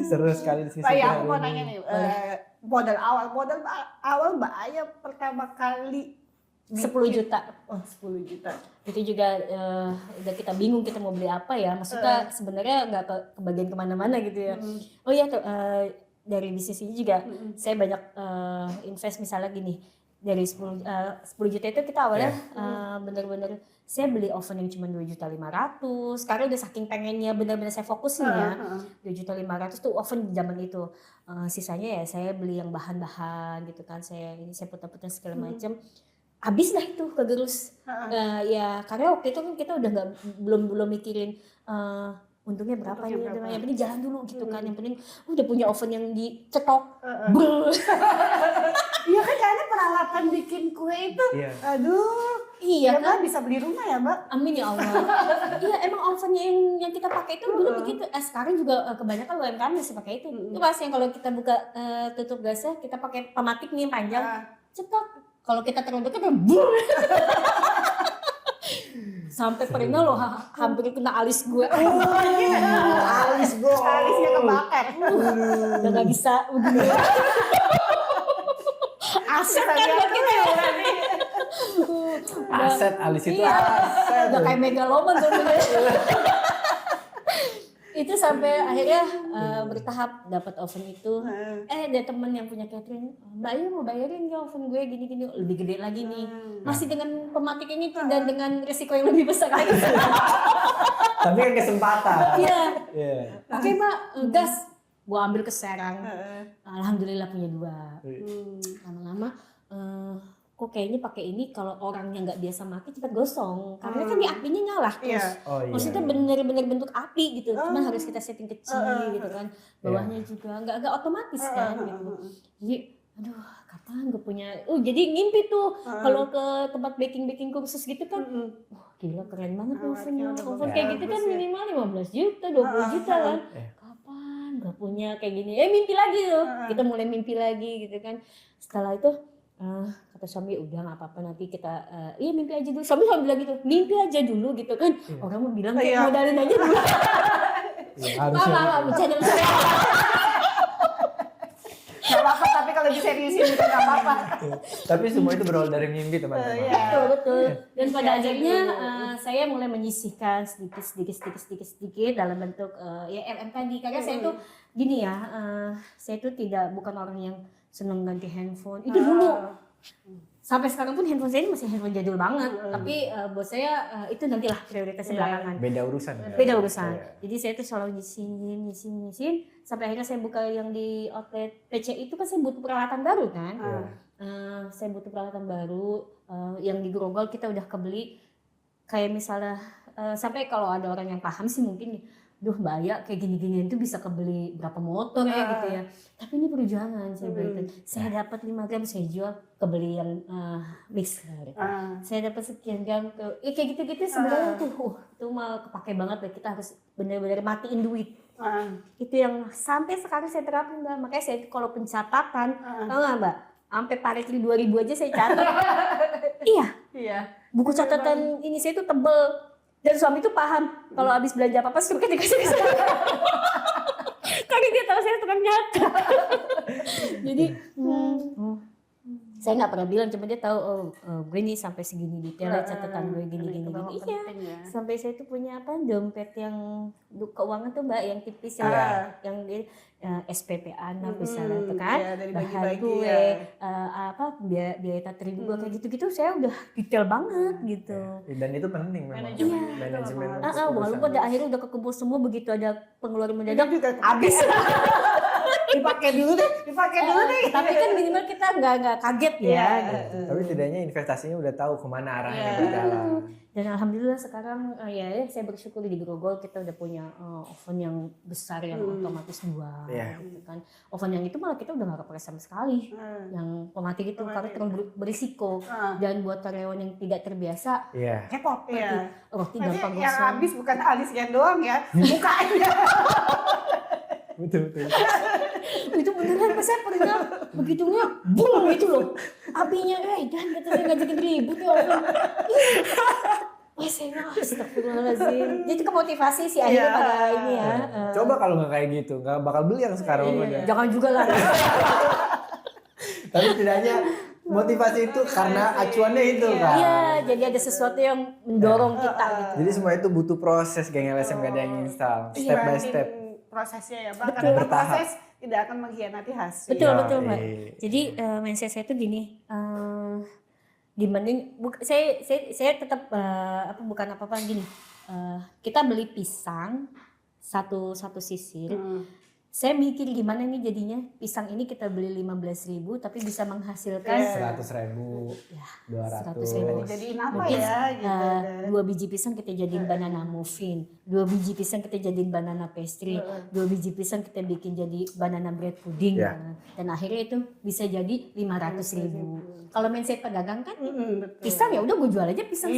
Seru sekali di sisi Pak, ya, hari aku mau ini. nanya nih, modal awal Mbak Aya pertama kali 10 juta. Oh, 10 juta. Itu juga udah kita bingung kita mau beli apa ya. Maksudnya sebenarnya nggak kebagian kemana-mana gitu ya. Oh iya tuh dari bisnis ini juga saya banyak invest misalnya gini. Dari 10 juta itu kita awalnya bener-bener saya beli oven yang cuma 2.500.000. Sekarang udah saking pengennya bener-bener saya fokusin ya. 2.500.000 tuh oven zaman itu. Sisanya ya saya beli yang bahan-bahan gitu kan. Saya putar-putar segala macam. Habis lah itu kegerus. Ya karena waktu itu kan kita udah belum mikirin untungnya berapa Untungnya nih, berapa. yang penting jalan dulu gitu kan. Yang penting udah punya oven yang dicetok. Brr. Iya kan karena peralatan bikin kue itu, Iya. aduh, Iya ya kan? Mbak bisa beli rumah ya Mbak? Amin ya Allah. Iya emang ovennya yang kita pakai itu dulu begitu. Sekarang juga kebanyakan UMKM masih pakai itu. Itu pas yang kalau kita buka tutup gasnya kita pakai pematik nih yang panjang, cetok. Kalau kita terlalu dekat, brr. Sampai pernah loh hampir kena alis gue. Alis gue, alisnya kebakar. Udah nggak bisa begini. Aset kan buat kita ya. Aset alis itu Iya. aset. Udah kayak megaloman tuh. Itu sampai akhirnya bertahap dapat oven itu. Ada temen yang punya catering, Mbak Ayu mau bayarin ya oven gue gini-gini, lebih gede lagi nih. Masih dengan pematik ini dan dengan risiko yang lebih besar lagi. Tapi kan kesempatan. Iya. Iya. Oke Mbak, gas. Gua ambil ke Serang. Alhamdulillah punya 2. Lama-lama kok kayaknya pakai ini kalau orang yang nggak biasa pakai cepat gosong karena kan di apinya nyala terus. Iya. Oh iya. Maksudnya bener-bener bentuk api gitu, cuman harus kita setting kecil gitu kan, bawahnya juga nggak otomatis kan gitu. Jadi, aduh kapan gue punya, jadi ngimpi tuh kalau ke tempat baking kursus gitu kan, wah gila keren banget ovennya, oven kayak gitu kan minimal 15 juta, 20 juta kan. Kapan gue punya kayak gini, mimpi lagi tuh, kita mulai mimpi lagi gitu kan. Setelah itu kata suami udah nggak apa-apa nanti kita iya mimpi aja dulu. Suami bilang gitu, mimpi aja dulu gitu kan. Orang mau bilang kayak modalin aja dulu. Iya, harusnya. Mama bercanda. Gak apa-apa, tapi kalau diseriusin juga gak apa-apa. Tapi semua itu berawal dari mimpi teman-teman. Betul. Dan pada akhirnya saya mulai menyisihkan sedikit dalam bentuk ya LM tadi. Karena saya tuh gini ya, saya tuh bukan orang yang seneng ganti handphone. Itu dulu. sampai sekarang pun handphone saya ini masih handphone jadul banget. Tapi buat saya itu nantilah prioritasnya belakangan. Beda urusan. Beda urusan. Iya. Jadi saya tuh selalu nyisihin sampai akhirnya saya buka yang di outlet PC itu kan saya butuh peralatan baru kan. Saya butuh peralatan baru yang di Grogol kita udah kebeli kayak misalnya sampai kalau ada orang yang paham sih mungkin duh Mbak Aya kayak gini-ginian tuh bisa kebeli berapa motor ya gitu ya. Tapi ini perjuangan saya berikan. Saya dapat 5 gram saya jual kebeli yang mixer. Saya dapat sekian gram tuh. Kayak gitu-gitu sebenarnya tuh mah kepake banget ya. Kita harus benar-benar matiin duit. Itu yang sampai sekarang saya terapin Mbak. Makanya saya kalau pencatatan, tahu nggak Mbak? Sampai Paretli 2000 aja saya catat. Iya. Buku catatan ini saya tuh tebel. Dan suami tuh paham kalau habis belanja apa-apa suka dikasih ke saya. Karena dia tahu saya tukang nyatet. Jadi saya nggak pernah bilang, cuma dia tahu gue nih sampai segini detailnya catatan gue gini. Iya. Sampai saya tuh punya dompet yang keuangan tuh Mbak yang tipis yang di SPP anak misalnya tuh kan. Bahan gue biaya tata gue kayak gitu-gitu saya udah detail banget gitu. Dan itu penting memang. Manajemen. Walaupun akhirnya udah kekumpul semua begitu ada pengeluaran mendadak habis. dipakai dulu deh. Tapi kan minimal kita nggak kaget ya. Gitu. Tapi setidaknya investasinya udah tahu kemana arahnya berjalan. Dan alhamdulillah sekarang saya bersyukur di Grogol kita udah punya oven yang besar yang otomatis 2 gitu kan. Oven yang itu malah kita udah nggak pakai sama sekali. Yang otomatis itu karena terlalu berisiko dan buat karyawan yang tidak terbiasa repot roti gampang gosong. Yang habis bukan alisnya doang ya, mukanya. Betul. Itu beneran pas saya pernah begitunya bung gitu loh apinya dan kata saya ngajakin ribut ya Allah. Wah saya astagfirullahaladzim. Jadi kemotivasi sih akhirnya pada ini ya. Coba kalau nggak kayak gitu nggak bakal beli yang sekarang. Jangan juga lah. Tapi setidaknya motivasi itu karena acuannya itu kan. Iya, jadi ada sesuatu yang mendorong kita gitu. Jadi semua itu butuh proses, geng LSM gak ada yang install, step by step. Prosesnya ya Bang, karena proses tidak akan mengkhianati hasil. Betul Mbak. Jadi mindset saya tuh gini, dibanding saya tetap bukan apa-apa gini. Kita beli pisang satu sisir. Saya mikir gimana nih jadinya pisang ini kita beli 15.000 tapi bisa menghasilkan 100.000, 200. Jadiin apa mungkin, ya? Gitu. 2 biji pisang kita jadiin banana muffin, 2 biji pisang kita jadiin banana pastry, 2 biji pisang kita bikin jadi banana bread pudding. Dan akhirnya itu bisa jadi 500.000. Kalau mindset pedagang kan pisang ya udah gue jual aja pisang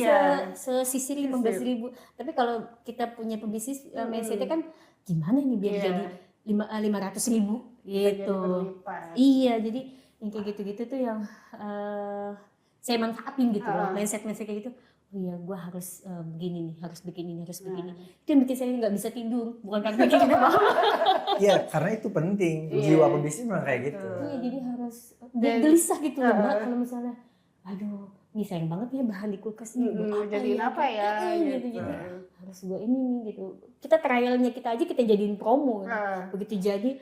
sesisir 15.000. Tapi kalau kita punya pebisnis mindsetnya kan gimana nih biar jadi 500.000 gitu. Iya, jadi yang kayak gitu-gitu tuh yang saya manfaatin gitu loh. Mindset kayak gitu. Oh iya, gue harus begini nih, harus bikin ini. Itu yang bikin saya nggak bisa tidur, bukan karena bikin kita mau. Iya, karena itu penting. Jiwa pebisnis memang kayak gitu. Iya, jadi harus gelisah gitu loh Mbak. Kalau misalnya, aduh, ini sayang banget ya bahan di kulkas ini. Jadiin apa ya? Gitu. Jadi harus gue ini nih gitu. Kita trialnya kita aja kita jadiin promo. Begitu jadi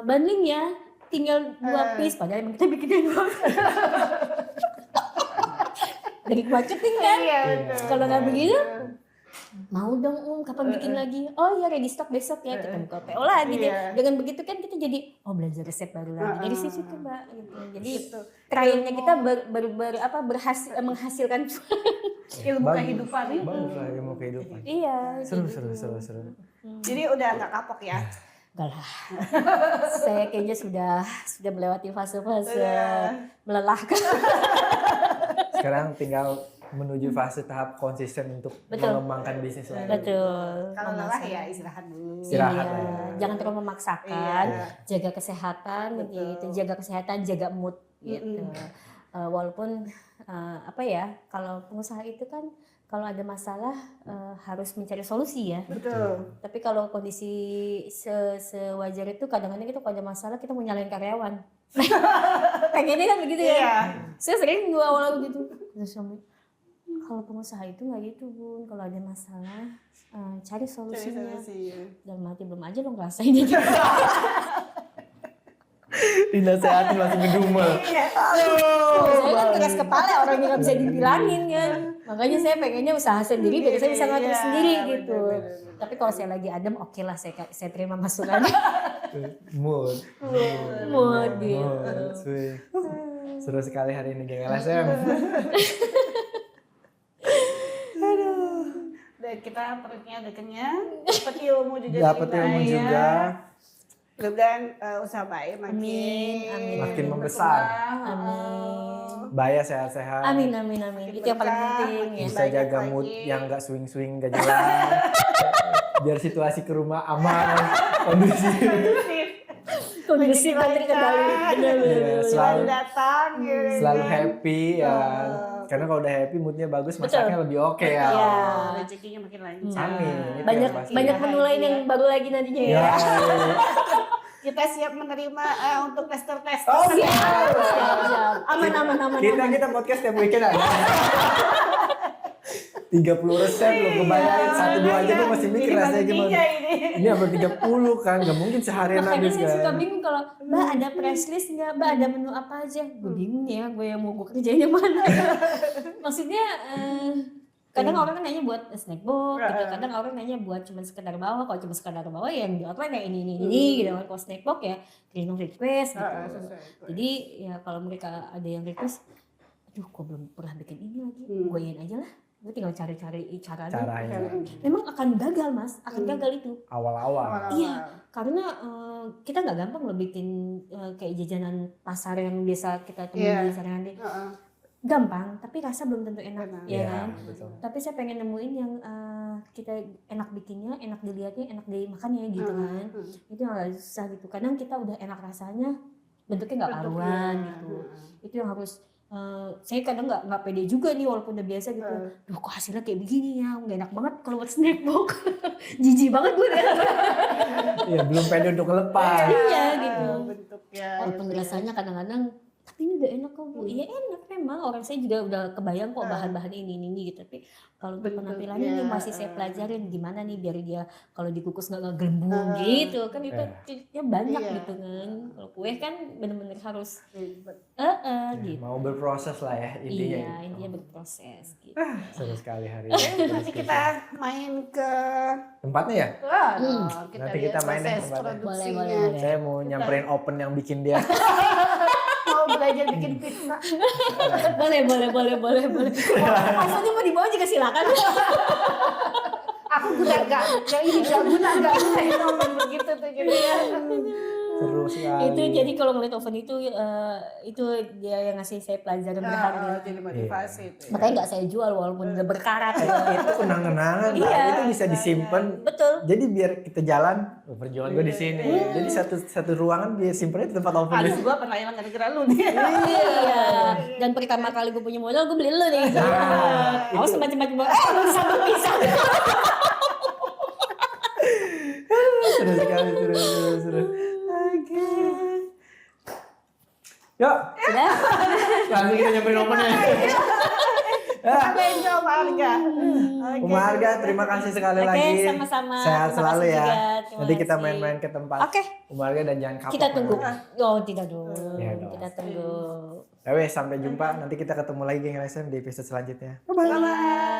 banding ya tinggal 2 piece padahal emang kita bikin 2. Dari marketing kan. Kalau nggak begitu mau dong kapan bikin lagi? Oh ya ready stock besok ya kita buka PO lagi deh. Dengan begitu kan kita jadi belajar resep baru lagi. Dari situ tuh Mbak gitu. Jadi trialnya kita berhasil menghasilkan ilmu kehidupan itu. Bagus lah ilmu kehidupan. Iya. Seru. Jadi udah nggak kapok ya? Enggak lah. Saya kayaknya sudah melewati fase-fase melelahkan. Sekarang tinggal menuju fase tahap konsisten untuk mengembangkan bisnis lagi. Betul. Kalau lelah ya istirahat dulu. Istirahat iya. ya. Jangan terlalu memaksakan. Jaga kesehatan gitu. Jaga kesehatan, jaga mood gitu. Walaupun kalau pengusaha itu kan kalau ada masalah harus mencari solusi ya. Betul. Tapi kalau kondisi sewajar itu kadang-kadang kita kalau ada masalah kita mau nyalain karyawan. Pengennya kan begitu ya. Saya sering awal begitu. Terus kalau pengusaha itu nggak gitu Bun, kalau ada masalah cari solusinya. Dan mati belum aja lo ngerasain itu. Dinasehatin masih ngedumel. Saya kan keras kepala. pala orangnya nggak bisa dibilangin kan. Makanya saya pengennya usaha sendiri biar saya bisa ngatur Iya, sendiri gitu. bener. Tapi kalau saya lagi adem oke lah saya terima masukannya. Mood. Mood gitu. Cuy. Seru sekali hari ini geng LSM. Dan kita perutnya udah kenyang, dapat ilmu juga. Dapat dari ilmu Maya. juga. Mudah-mudahan usaha Maya Amin, amin. Makin membesar. berkembang. Amin. Baya sehat-sehat. Amin. Itu yang paling penting ya. Bisa jaga Banyak mood lagi. yang gak swing-swing gak jelas. Biar situasi ke rumah aman, kondusif. Kondisi Rezeki terkendali. lancar. Iya, Selalu selalu datang gitu. selalu happy ya. Oh. Karena kalau udah happy moodnya bagus, Betul. masaknya lebih oke ya. Iya. Rezekinya makin lancar. Amin. Itu Banyak yang pasti. banyak menu lain yang baru lagi nantinya ya. Ya. Kita siap menerima untuk tester-tester. Oh, Siap. Aman. Kita podcast tiap weekend ada. 30 resep lo kebayangin, 1-2 aja gue masih mikir Ini rasanya baru gimana. 3 ini. Ini apa 30 kan, gak mungkin seharian Makanya habis saya suka kan. bingung kalau Mbak ada press list nggak, Mbak ada menu apa aja? Gue bingung ya, gue yang mau gue kerjain yang mana. Maksudnya kadang orang kan nanya buat snack box, gitu. Kadang orang nanya buat cuma sekedar bawa. Kalau cuma sekedar bawa ya yang di outline kayak ini gitu. Kalau snack box ya tergantung request gitu. Jadi ya kalau mereka ada yang request, aduh kok belum pernah bikin ini lagi, gue yain aja lah. Gue tinggal cari-cari caranya. Caranya Memang akan gagal mas, akan gagal itu. awal-awal. Iya, karena kita nggak gampang loh bikin kayak jajanan pasar yang biasa kita temui Iya. sehari-hari. Gampang, tapi rasa belum tentu enak, Benar. ya Iya, kan? betul. Tapi saya pengen nemuin yang kita enak bikinnya, enak dilihatnya, enak dimakannya gitu kan. Itu yang agak susah gitu. Kadang kita udah enak rasanya, bentuknya nggak karuan gitu. Itu yang harus saya kadang nggak pede juga nih walaupun udah biasa gitu. Duh kok hasilnya kayak begini ya, nggak enak banget kalau buat snack box. Jijik banget gue deh. Iya, belum pede untuk lepas. Iya gitu. Bentuknya. Walaupun rasanya kadang-kadang tapi ini udah enak kok Bu. Iya enak memang. Orang saya juga udah kebayang kok bahan-bahan ini gitu. Tapi kalau untuk penampilannya ini masih saya pelajarin gimana nih biar dia kalau dikukus nggak gelembung gitu kan itu triknya banyak Iya. gitu kan. Kalau kue kan bener-bener harus gitu. Mau berproses lah ya intinya. Iya, intinya berproses gitu. Seru sekali hari ini. Nanti kita main ke Tempatnya ya? Nanti kita lihat main deh proses tempatnya. produksinya. Boleh. Saya mau nyamperin open yang bikin dia. Mau belajar bikin pizza. boleh. Asalnya mau dibawa juga silakan. Aku udah gak guna itu begitu tuh jadi ya. Seru sekali. Itu jadi kalau ngeliat oven itu dia yang ngasih saya pelajaran berharga. Jadi motivasi itu. Makanya nggak saya jual walaupun udah berkarat. Itu kenang-kenangan, Iya. itu bisa disimpan. Betul. Jadi biar kita jalan, perjuangan gue di sini. Jadi satu ruangan dia simpannya di tempat open. Aduh gua pernah hilang gara-gara lu nih. Iya. Dan pertama kali gue punya modal gue beli lu nih. Nah, Awas macam-macam. Sama pisang. Seru sekali, seru. Yuk, Sudah. langsung kita nyamperin open ya. Sampai jumpa Marga. Marga, terima kasih sekali Oke, lagi. sama-sama. Sehat Terima selalu kasih ya. juga. Terima Nanti kita kasih. main-main ke tempat Oke. Marga dan jangan kapok. Kita tunggu. Marga. Oh tidak dong. Iya dong. Kita tunggu. Ya wes, sampai jumpa. Nanti kita ketemu lagi geng LSM di episode selanjutnya. Bye-bye.